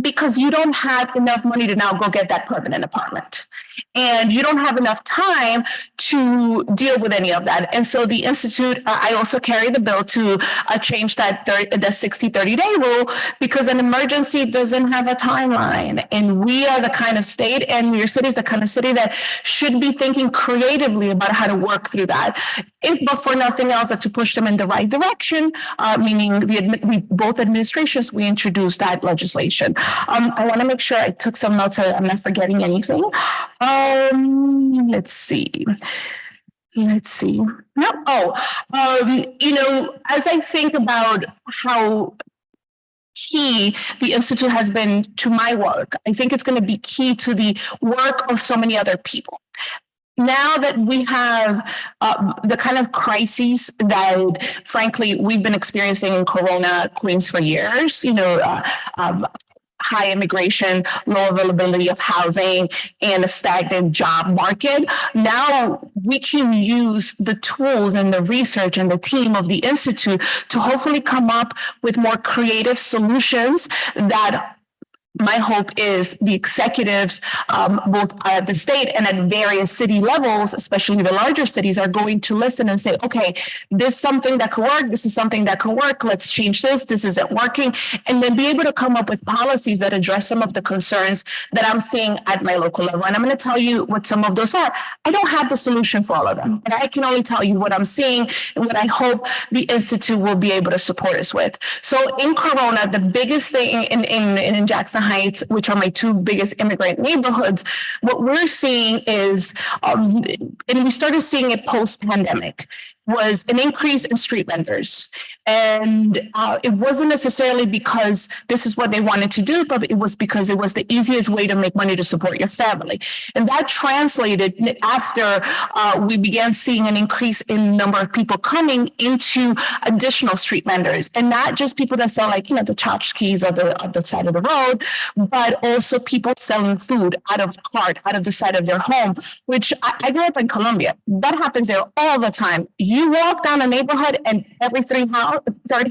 because you don't have enough money to now go get that permanent apartment. And you don't have enough time to deal with any of that. And so the Institute, I also carry the bill to change that the 60-30-day rule, because an emergency doesn't have a timeline. And we are the kind of state, and New York City is the kind of city that should be thinking creatively about how to work through that. If but for nothing else, that to push them in the right direction, meaning both administrations, we introduced that legislation. I want to make sure I took some notes so I'm not forgetting anything. Let's see. No. As I think about how key the Institute has been to my work, I think it's going to be key to the work of so many other people. Now that we have the kind of crises that, frankly, we've been experiencing in Corona Queens for years, high immigration, low availability of housing, and a stagnant job market. Now we can use the tools and the research and the team of the Institute to hopefully come up with more creative solutions that my hope is the executives, both at the state and at various city levels, especially the larger cities, are going to listen and say, okay, this is something that can work. This is something that can work. Let's change this. This isn't working. And then be able to come up with policies that address some of the concerns that I'm seeing at my local level. And I'm going to tell you what some of those are. I don't have the solution for all of them, but I can only tell you what I'm seeing and what I hope the Institute will be able to support us with. So in Corona, the biggest thing in Jackson Heights, which are my two biggest immigrant neighborhoods, what we're seeing is, and we started seeing it post-pandemic, was an increase in street vendors. And it wasn't necessarily because this is what they wanted to do, but it was because it was the easiest way to make money to support your family. And that translated after we began seeing an increase in number of people coming into additional street vendors. And not just people that sell the tchotchkes on the side of the road, but also people selling food out of cart, out of the side of their home, which I grew up in Colombia. That happens there all the time. You walk down a neighborhood and every third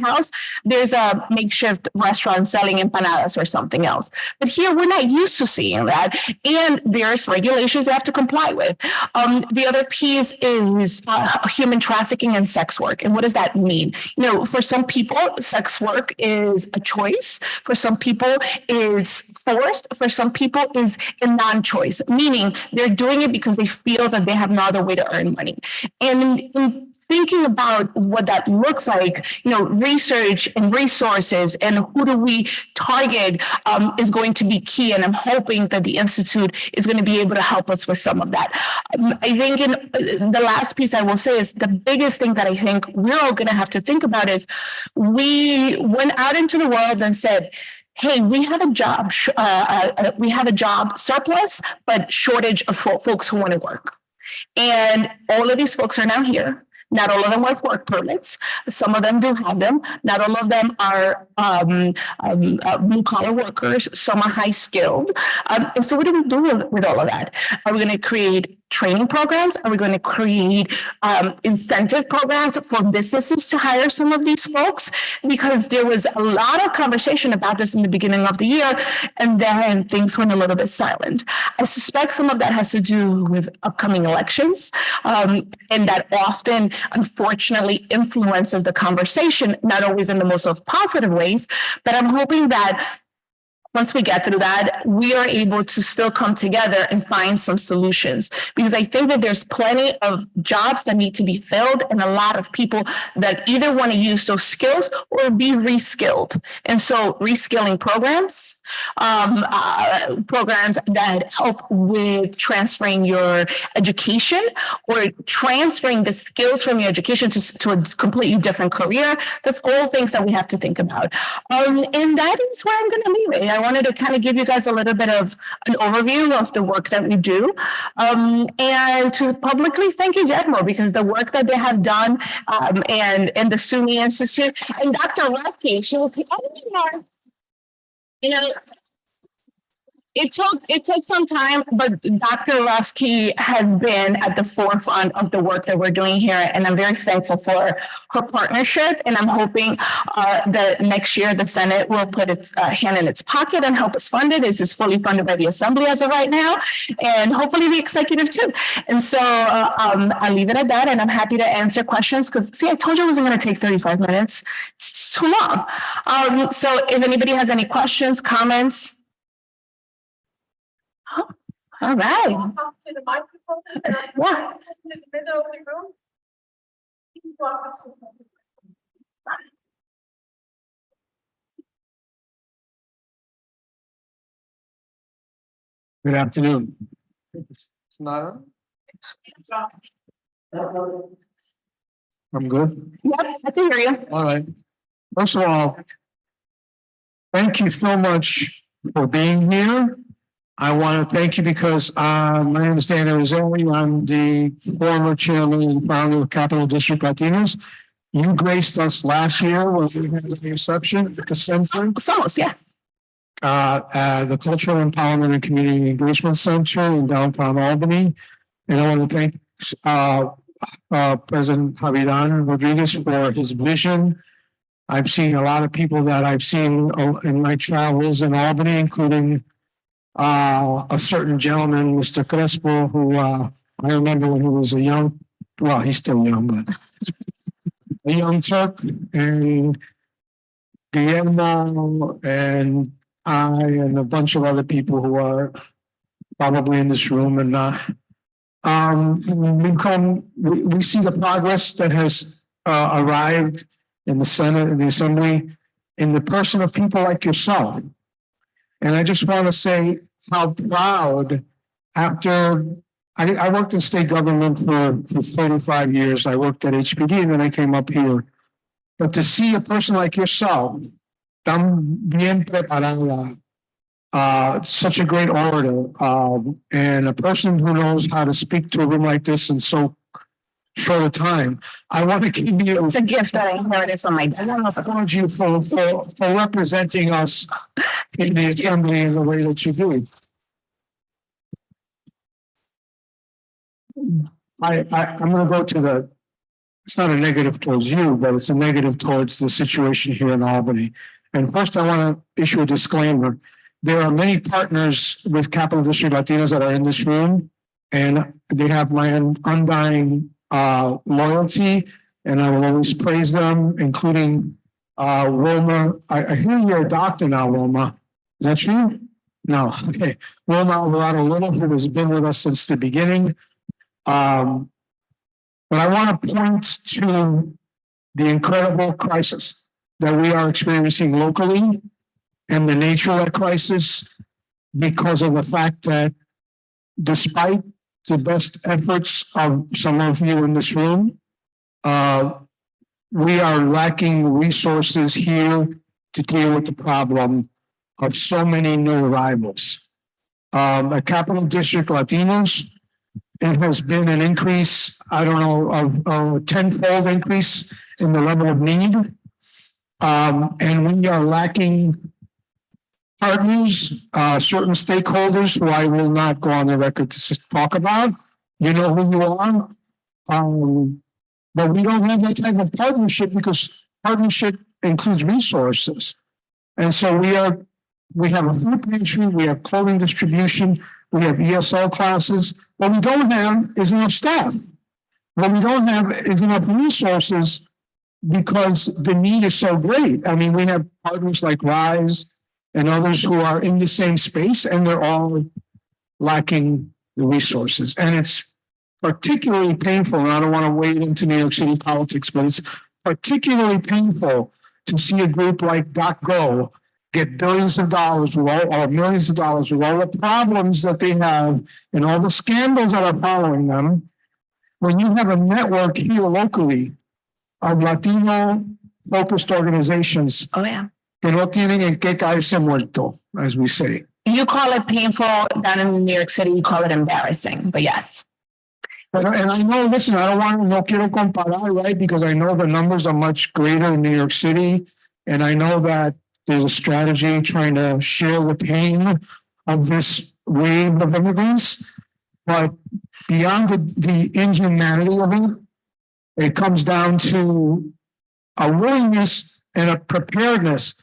house, there's a makeshift restaurant selling empanadas or something else. But here we're not used to seeing that. And there's regulations they have to comply with. The other piece is human trafficking and sex work. And what does that mean? For some people, sex work is a choice. For some people, it's forced. For some people, is a non-choice, meaning they're doing it because they feel that they have no other way to earn money. And in thinking about what that looks like, research and resources and who do we target is going to be key. And I'm hoping that the Institute is going to be able to help us with some of that. I think the last piece I will say is the biggest thing that I think we're all going to have to think about is we went out into the world and said, hey, we have a job, surplus, but shortage of folks who want to work. And all of these folks are now here. Not all of them with work permits. Some of them do have them. Not all of them are blue collar workers. Some are high skilled. And so what do we do with all of that? Are we going to create training programs? Are we going to create incentive programs for businesses to hire some of these folks? Because there was a lot of conversation about this in the beginning of the year, and then things went a little bit silent. I suspect some of that has to do with upcoming elections, and that often, unfortunately, influences the conversation, not always in the most of positive ways, but I'm hoping that once we get through that, we are able to still come together and find some solutions, because I think that there's plenty of jobs that need to be filled and a lot of people that either want to use those skills or be reskilled. And so reskilling programs, programs that help with transferring your education or transferring the skills from your education to a completely different career. That's all things that we have to think about. And that is where I'm going to leave it. I wanted to kind of give you guys a little bit of an overview of the work that we do, and to publicly thank EJETMO, because the work that they have done, and the SUNY Institute, and Dr. Refki, she will take more. You know, it took some time, but Dr. Refki has been at the forefront of the work that we're doing here, and I'm very thankful for her partnership. And I'm hoping that next year the Senate will put its hand in its pocket and help us fund it. This is fully funded by the Assembly as of right now, and hopefully the executive too. And so I'll leave it at that, and I'm happy to answer questions, because see, I told you it wasn't going to take 35 minutes. It's too long. So if anybody has any questions, comments. All right. To the microphone. Yeah. In the middle of the room. Good afternoon. I'm good. Yep, I can hear you. All right. First of all, thank you so much for being here. I want to thank you because my name is Dina. I'm the former chairman and founder of Capital District Latinos. You graced us last year when we had the reception at the center. Somos, yes. The Cultural Empowerment and Community Engagement Center in downtown Albany. And I want to thank President Havidán Rodríguez for his vision. I've seen a lot of people that I've seen in my travels in Albany, including a certain gentleman, Mr. Crespo, who I remember when he was a young, well, he's still young, but a young Turk, and Guillermo, and I, and a bunch of other people who are probably in this room and not. We see the progress that has arrived in the Senate and the Assembly in the person of people like yourself. And I just want to say how proud, after I worked in state government for 35 years. I worked at HPD and then I came up here. But to see a person like yourself, tan bien preparada, such a great orator, and a person who knows how to speak to a room like this in so short a time, I want to give you. It's a gift that I inherited from my dad. I want to applaud you for representing us in the assembly in the way that you do. I'm going to go to the, it's not a negative towards you, but it's a negative towards the situation here in Albany. And first, I want to issue a disclaimer. There are many partners with Capital District Latinos that are in this room, and they have my undying loyalty, and I will always praise them, including Wilma. I hear you're a doctor now, Wilma. Is that true? No. Okay. Wilma Alvarado Little, who has been with us since the beginning. But I want to point to the incredible crisis that we are experiencing locally and the nature of that crisis, because of the fact that despite the best efforts of some of you in this room, we are lacking resources here to deal with the problem of so many new arrivals. At Capital District Latinos, it has been an increase, I don't know, of a tenfold increase in the level of need. And we are lacking partners, certain stakeholders who I will not go on the record to talk about. You know who you are. But we don't have that type of partnership because partnership includes resources. And so we have a food pantry, we have clothing distribution, we have ESL classes. What we don't have is enough staff. What we don't have is enough resources because the need is so great. I mean, we have partners like RISE and others who are in the same space, and they're all lacking the resources. And it's particularly painful, and I don't want to wade into New York City politics, but it's particularly painful to see a group like .go get billions of dollars with all, or millions of dollars with all the problems that they have and all the scandals that are following them. When you have a network here locally of Latino-focused organizations, Oh, yeah. que no tienen en qué caerse muerto, as we say. You call it painful down in New York City, you call it embarrassing, but yes. And I know, listen, no quiero comparar, right? Because I know the numbers are much greater in New York City. And I know that there's a strategy trying to share the pain of this wave of immigrants. But beyond the inhumanity of it, it comes down to a willingness and a preparedness.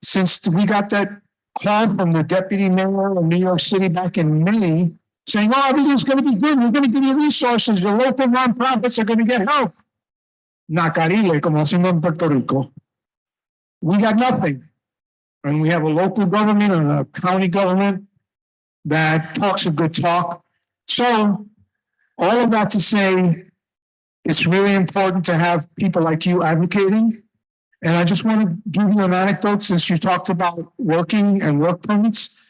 Since we got that call from the deputy mayor of New York City back in May, saying, oh, everything's going to be good. We're going to give you resources. Your local nonprofits are going to get help. Nacarile, como decimos en Puerto Rico. We got nothing. And we have a local government and a county government that talks a good talk. So all of that to say, it's really important to have people like you advocating. And I just want to give you an anecdote since you talked about working and work permits.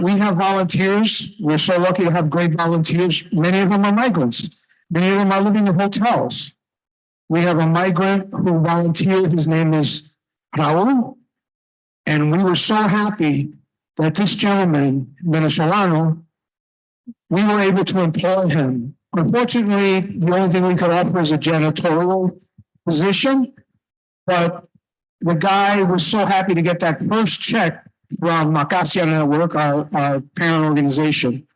We have volunteers. We're so lucky to have great volunteers. Many of them are migrants. Many of them are living in hotels. We have a migrant who volunteered. His name is Raul. And we were so happy that this gentleman, Venezolano, we were able to employ him. Unfortunately, the only thing we could offer is a janitorial position. But the guy was so happy to get that first check from Acacia Network, our parent organization,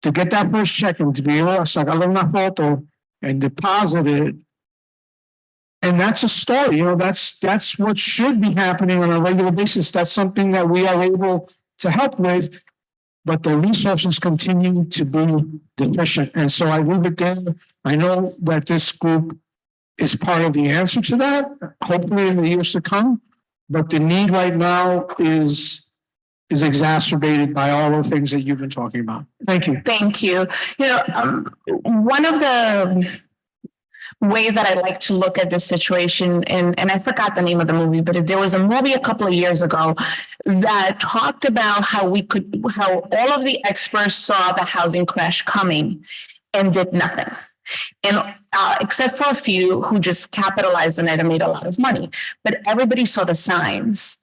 to get that first check and to be able to sacarle una foto and deposit it. And that's a story, that's what should be happening on a regular basis. That's something that we are able to help with, but the resources continue to be deficient. And so I leave it there. I know that this group is part of the answer to that, hopefully in the years to come. But the need right now is exacerbated by all the things that you've been talking about. Thank you. Thank you. One of the ways that I like to look at this situation, and I forgot the name of the movie, but there was a movie a couple of years ago that talked about how all of the experts saw the housing crash coming and did nothing. And except for a few who just capitalized on it and made a lot of money, but everybody saw the signs.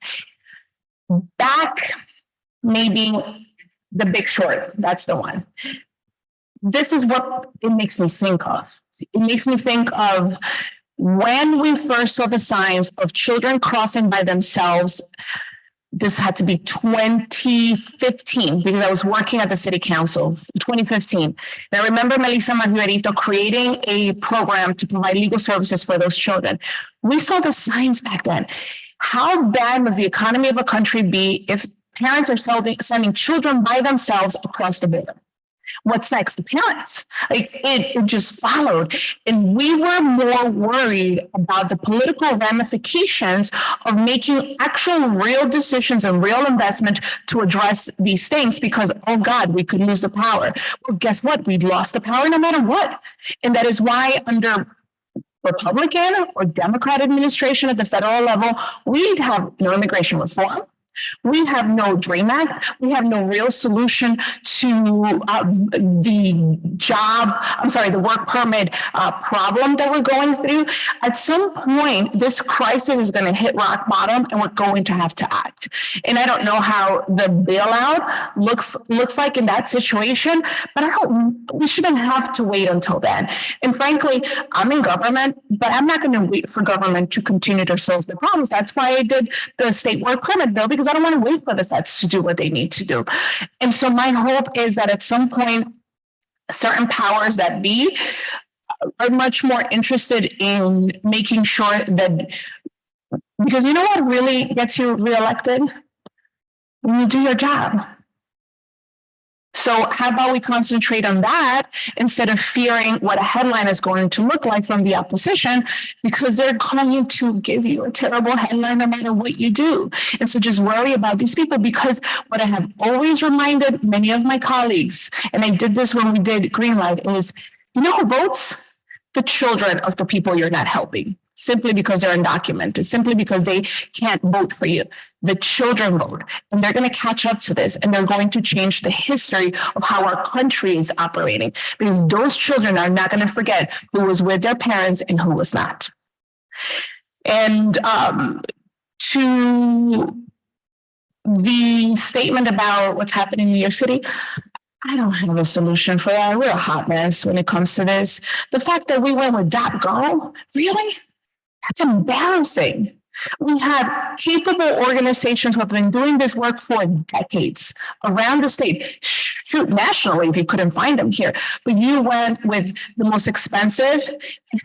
Back, maybe The Big Short, that's the one. This is what it makes me think of. It makes me think of when we first saw the signs of children crossing by themselves. This had to be 2015 because I was working at the city council, 2015. And I remember Melissa Margarito creating a program to provide legal services for those children. We saw the signs back then. How bad must the economy of a country be if parents are sending children by themselves across the border? What's next? The parents. It just followed. And we were more worried about the political ramifications of making actual real decisions and real investment to address these things because, oh God, we could lose the power. Well, guess what? We lost the power no matter what. And that is why under Republican or Democrat administration at the federal level, we need to have no immigration reform. We have no DREAM Act. We have no real solution to the work permit problem that we're going through. At some point, this crisis is going to hit rock bottom and we're going to have to act. And I don't know how the bailout looks like in that situation, but we shouldn't have to wait until then. And frankly, I'm in government, but I'm not going to wait for government to continue to solve the problems. That's why I did the state work permit bill, because I don't want to wait for the feds to do what they need to do. And so my hope is that at some point, certain powers that be are much more interested in making sure that, because you know what really gets you reelected? When you do your job. So how about we concentrate on that instead of fearing what a headline is going to look like from the opposition, because they're going to give you a terrible headline no matter what you do. And so just worry about these people, because what I have always reminded many of my colleagues, and I did this when we did Greenlight, is, you know who votes? The children of the people you're not helping, simply because they're undocumented, simply because they can't vote for you. The children vote, and they're going to catch up to this, and they're going to change the history of how our country is operating, because those children are not going to forget who was with their parents and who was not. And to the statement about what's happening in New York City, I don't have a solution for that. We're a hot mess when it comes to this. The fact that we went with .gov, really? That's embarrassing. We have capable organizations who have been doing this work for decades around the state. Shoot, nationally, if you couldn't find them here. But you went with the most expensive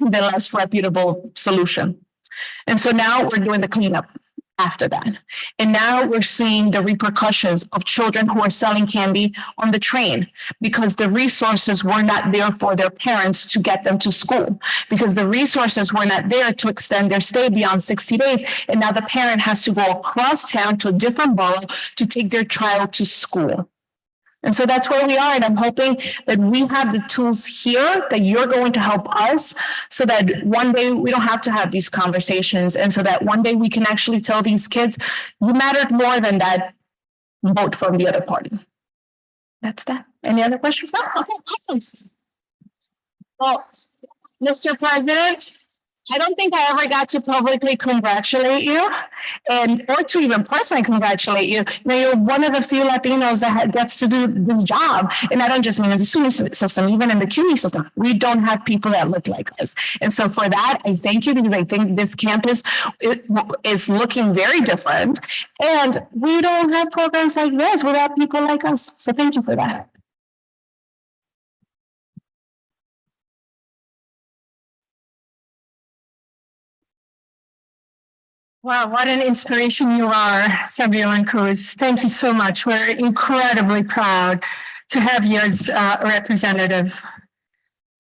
and the less reputable solution. And so now we're doing the cleanup after that. And now we're seeing the repercussions of children who are selling candy on the train, because the resources were not there for their parents to get them to school, because the resources were not there to extend their stay beyond 60 days. And now the parent has to go across town to a different borough to take their child to school. And so that's where we are. And I'm hoping that we have the tools here that you're going to help us, so that one day we don't have to have these conversations. And so that one day we can actually tell these kids, you mattered more than that vote from the other party. That's that. Any other questions? Oh, okay, awesome. Well, Mr. President, I don't think I ever got to publicly congratulate you, or to even personally congratulate you. Now, you're one of the few Latinos that gets to do this job. And I don't just mean in the SUNY system, even in the CUNY system, we don't have people that look like us. And so for that, I thank you, because I think this campus is looking very different. And we don't have programs like this without people like us. So thank you for that. Wow, what an inspiration you are, Sabio and Cruz. Thank you so much. We're incredibly proud to have you as representative.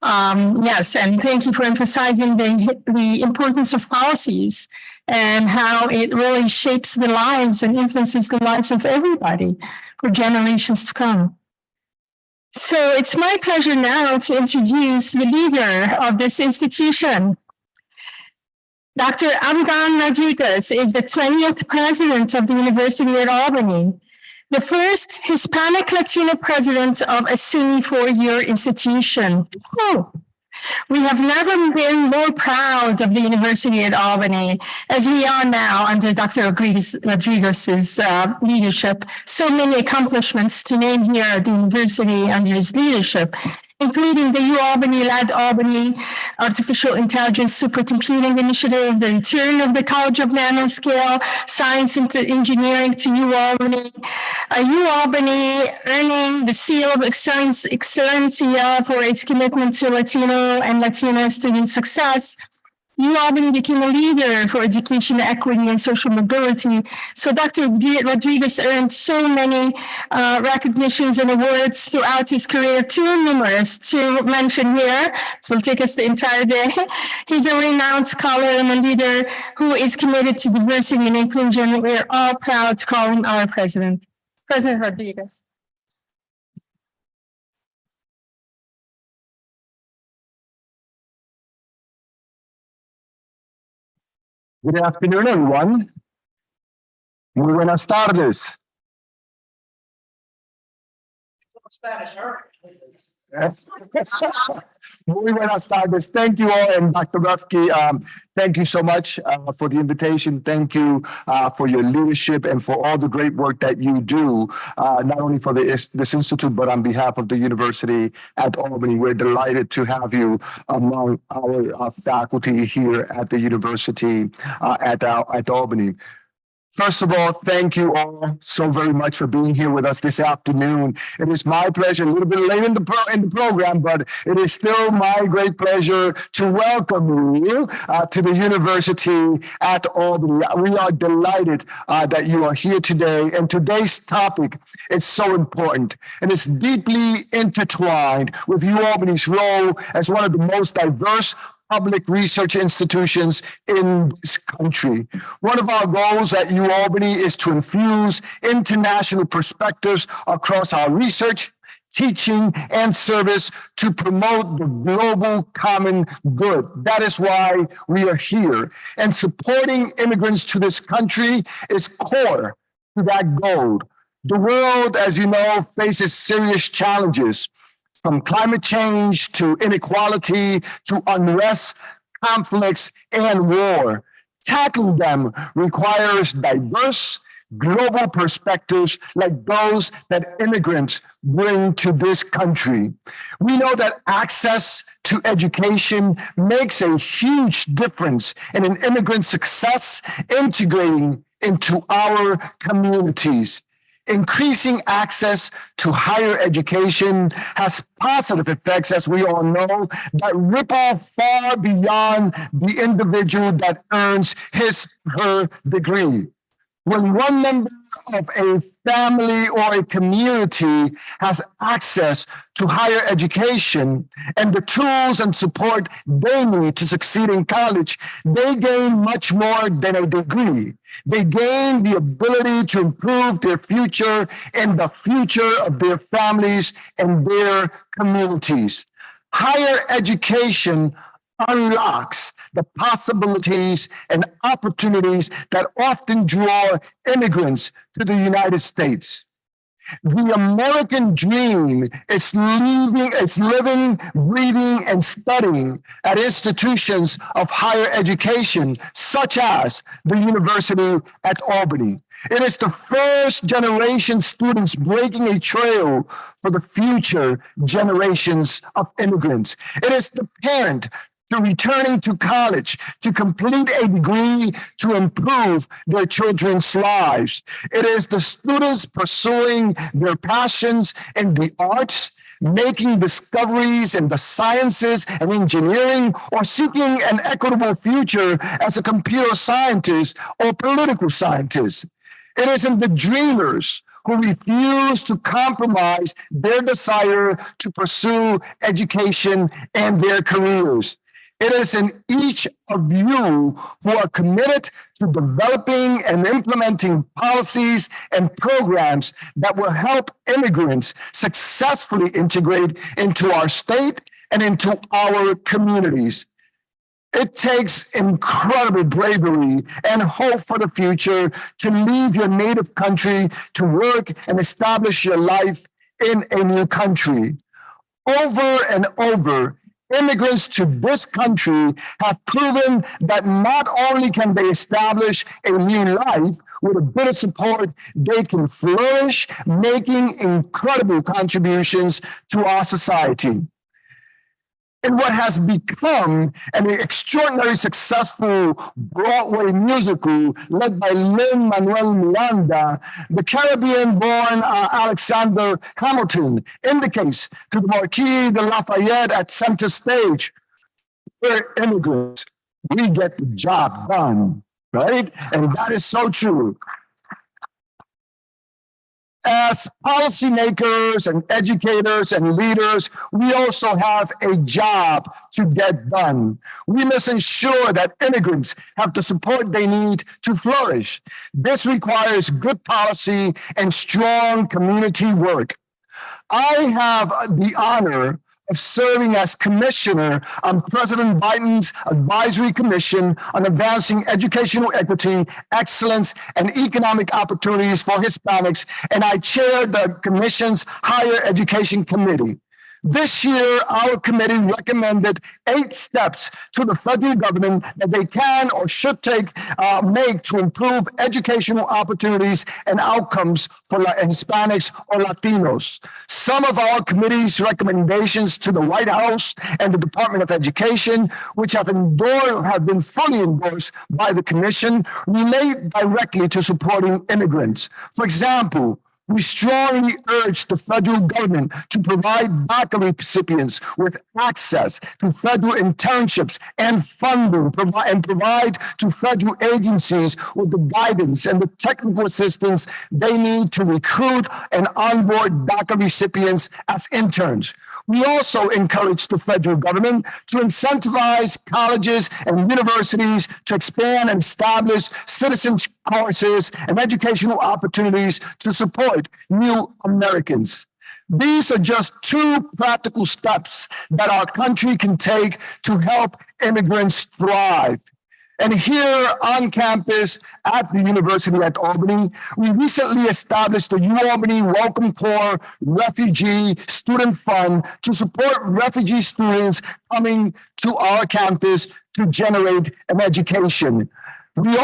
Yes, and thank you for emphasizing the importance of policies and how it really shapes the lives and influences the lives of everybody for generations to come. So it's my pleasure now to introduce the leader of this institution. Dr. Havidán Rodríguez is the 20th president of the University at Albany, the first Hispanic Latino president of a SUNY four-year institution. Oh. We have never been more proud of the University at Albany as we are now under Dr. Rodríguez's leadership. So many accomplishments to name here at the university under his leadership, including the UAlbany-led Albany Artificial Intelligence Supercomputing Initiative, the return of the College of Nanoscale Science and Engineering to UAlbany, UAlbany earning the Seal of Excellencia for its commitment to Latino and Latina student success. UAlbany became a leader for education equity and social mobility. So Dr. Rodríguez earned so many recognitions and awards throughout his career, too numerous to mention here. It will take us the entire day. He's a renowned scholar and a leader who is committed to diversity and inclusion. We're all proud to call him our president. President Rodríguez. Good afternoon, everyone. Muy buenas tardes. Muy buenas tardes. Thank you all, and Dr. Refki, thank you so much for the invitation. Thank you for your leadership and for all the great work that you do, not only for this institute, but on behalf of the University at Albany. We're delighted to have you among our faculty here at the University at Albany. First of all, thank you all so very much for being here with us this afternoon. It is my pleasure, a little bit late in the program, but it is still my great pleasure to welcome you to the University at Albany. We are delighted that you are here today, and today's topic is so important, and it's deeply intertwined with UAlbany's role as one of the most diverse public research institutions in this country. One of our goals at UAlbany is to infuse international perspectives across our research, teaching, and service to promote the global common good. That is why we are here. And supporting immigrants to this country is core to that goal. The world, as you know, faces serious challenges, from climate change to inequality to unrest, conflicts, and war. Tackling them requires diverse global perspectives like those that immigrants bring to this country. We know that access to education makes a huge difference in an immigrant's success integrating into our communities. Increasing access to higher education has positive effects, as we all know, that ripple far beyond the individual that earns his or her degree. When one member of a family or a community has access to higher education and the tools and support they need to succeed in college, they gain much more than a degree. They gain the ability to improve their future and the future of their families and their communities. Higher education unlocks the possibilities and opportunities that often draw immigrants to the United States. The American dream is living, breathing, and studying at institutions of higher education, such as the University at Albany. It is the first generation students breaking a trail for the future generations of immigrants. It is the parent to returning to college to complete a degree to improve their children's lives. It is the students pursuing their passions in the arts, making discoveries in the sciences and engineering, or seeking an equitable future as a computer scientist or political scientist. It is in the dreamers who refuse to compromise their desire to pursue education and their careers. It is in each of you who are committed to developing and implementing policies and programs that will help immigrants successfully integrate into our state and into our communities. It takes incredible bravery and hope for the future to leave your native country to work and establish your life in a new country. Over and over, immigrants to this country have proven that not only can they establish a new life, with a bit of support, they can flourish, making incredible contributions to our society. In what has become an extraordinarily successful Broadway musical led by Lin-Manuel Miranda, the Caribbean-born Alexander Hamilton indicates to the Marquis de Lafayette at center stage, we're immigrants, we get the job done, right? And that is so true. As policymakers and educators and leaders, we also have a job to get done. We must ensure that immigrants have the support they need to flourish. This requires good policy and strong community work. I have the honor of serving as commissioner on President Biden's Advisory Commission on Advancing Educational Equity, Excellence, and Economic Opportunities for Hispanics, and I chaired the commission's Higher Education Committee. This year, our committee recommended 8 steps to the federal government that they can or should make to improve educational opportunities and outcomes for Hispanics or Latinos. Some of our committee's recommendations to the White House and the Department of Education, which have been fully endorsed by the commission, relate directly to supporting immigrants. For example, we strongly urge the federal government to provide DACA recipients with access to federal internships and funding, and provide to federal agencies with the guidance and the technical assistance they need to recruit and onboard DACA recipients as interns. We also encourage the federal government to incentivize colleges and universities to expand and establish citizenship courses and educational opportunities to support new Americans. These are just 2 practical steps that our country can take to help immigrants thrive. And here on campus at the University at Albany, we recently established the U-Albany Welcome Corps Refugee Student Fund to support refugee students coming to our campus to generate an education. We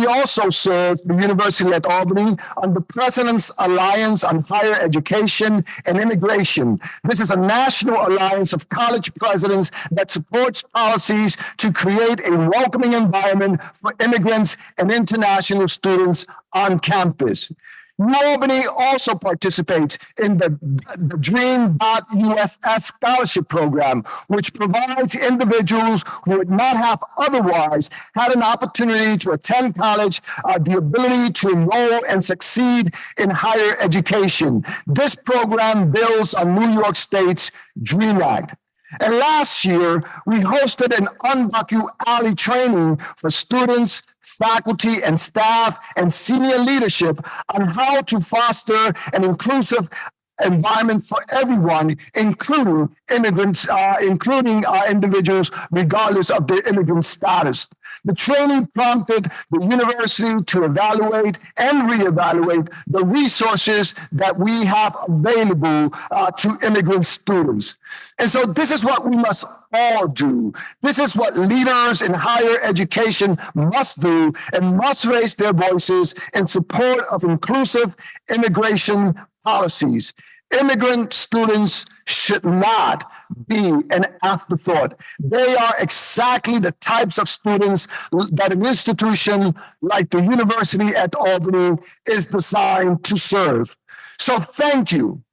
also serve the University at Albany on the President's Alliance on Higher Education and Immigration. This is a national alliance of college presidents that supports policies to create a welcoming environment for immigrants and international students on campus. U-Albany also participates in the Dream.USS scholarship program, which provides individuals who would not have otherwise had an opportunity to attend college the ability to enroll and succeed in higher education. This program builds on New York State's DREAM Act. And last year, we hosted an Undocu Alley training for students, faculty, and staff, and senior leadership on how to foster an inclusive environment for everyone, including immigrants, including individuals, regardless of their immigrant status. The training prompted the university to evaluate and reevaluate the resources that we have available to immigrant students. And so this is what we must all do. This is what leaders in higher education must do, and must raise their voices in support of inclusive immigration policies. Immigrant students should not be an afterthought. They are exactly the types of students that an institution like the University at Albany is designed to serve. So thank you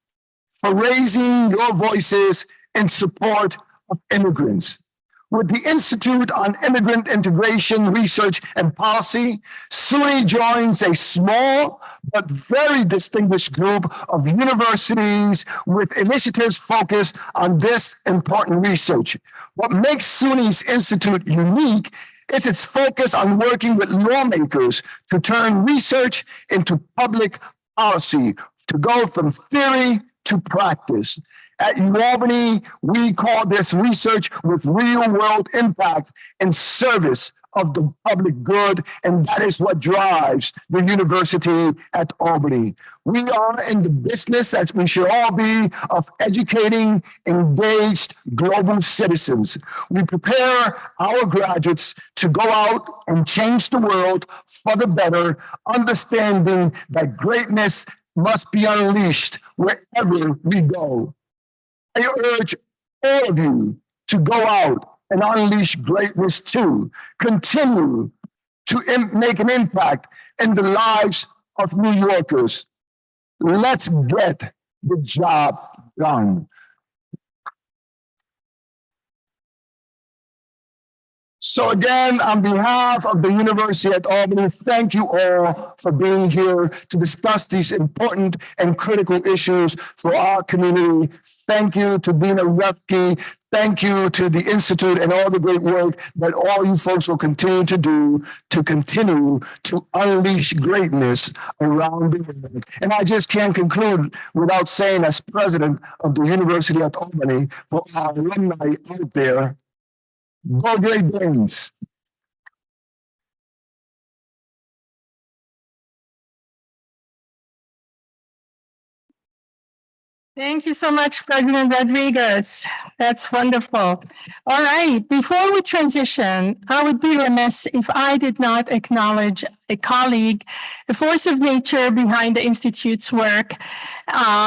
for raising your voices in support of immigrants. With the Institute on Immigrant Integration, Research, and Policy, SUNY joins a small but very distinguished group of universities with initiatives focused on this important research. What makes SUNY's institute unique is its focus on working with lawmakers to turn research into public policy, to go from theory to practice. At U-Albany, we call this research with real-world impact in service of the public good, and that is what drives the University at Albany. We are in the business, as we should all be, of educating engaged global citizens. We prepare our graduates to go out and change the world for the better, understanding that greatness must be unleashed wherever we go. I urge all of you to go out and unleash greatness too. Continue to make an impact in the lives of New Yorkers. Let's get the job done. So again, on behalf of the University at Albany, thank you all for being here to discuss these important and critical issues for our community. Thank you to Dina, Refki. Thank you to the Institute and all the great work that all you folks will continue to do to continue to unleash greatness around the world. And I just can't conclude without saying, as president of the University of Albany, for our alumni out there, go Great Danes. Thank you so much, President Rodríguez. That's wonderful. All right, before we transition, I would be remiss if I did not acknowledge a colleague, the force of nature behind the Institute's work,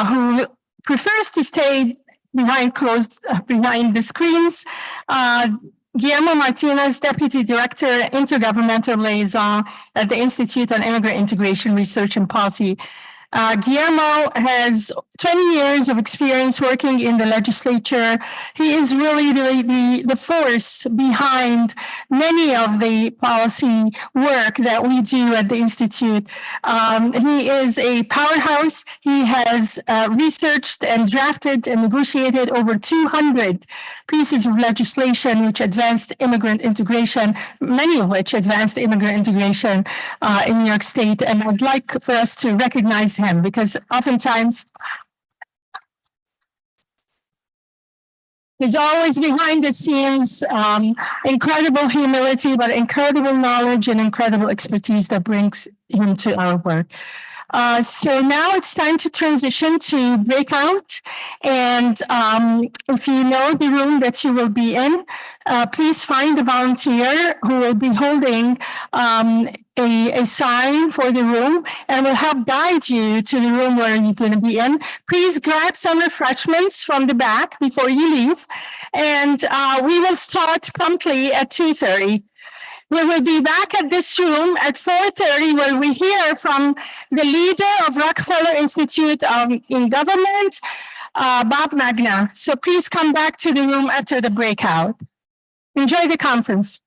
who prefers to stay behind the screens. Guillermo Martinez, Deputy Director, Intergovernmental Liaison at the Institute on Immigrant Integration Research and Policy. Guillermo has 20 years of experience working in the legislature. He is really the force behind many of the policy work that we do at the Institute. He is a powerhouse. He has researched and drafted and negotiated over 200 pieces of legislation which advanced immigrant integration, many of which advanced immigrant integration in New York State. And I'd like for us to recognize him because oftentimes he's always behind the scenes, incredible humility, but incredible knowledge and incredible expertise that brings him to our work. So now it's time to transition to breakout. And if you know the room that you will be in, please find a volunteer who will be holding a sign for the room and will help guide you to the room where you're going to be in. Please grab some refreshments from the back before you leave. And we will start promptly at 2:30. We will be back at this room at 4:30 where we hear from the leader of Rockefeller Institute in Government, Bob Magna. So please come back to the room after the breakout. Enjoy the conference.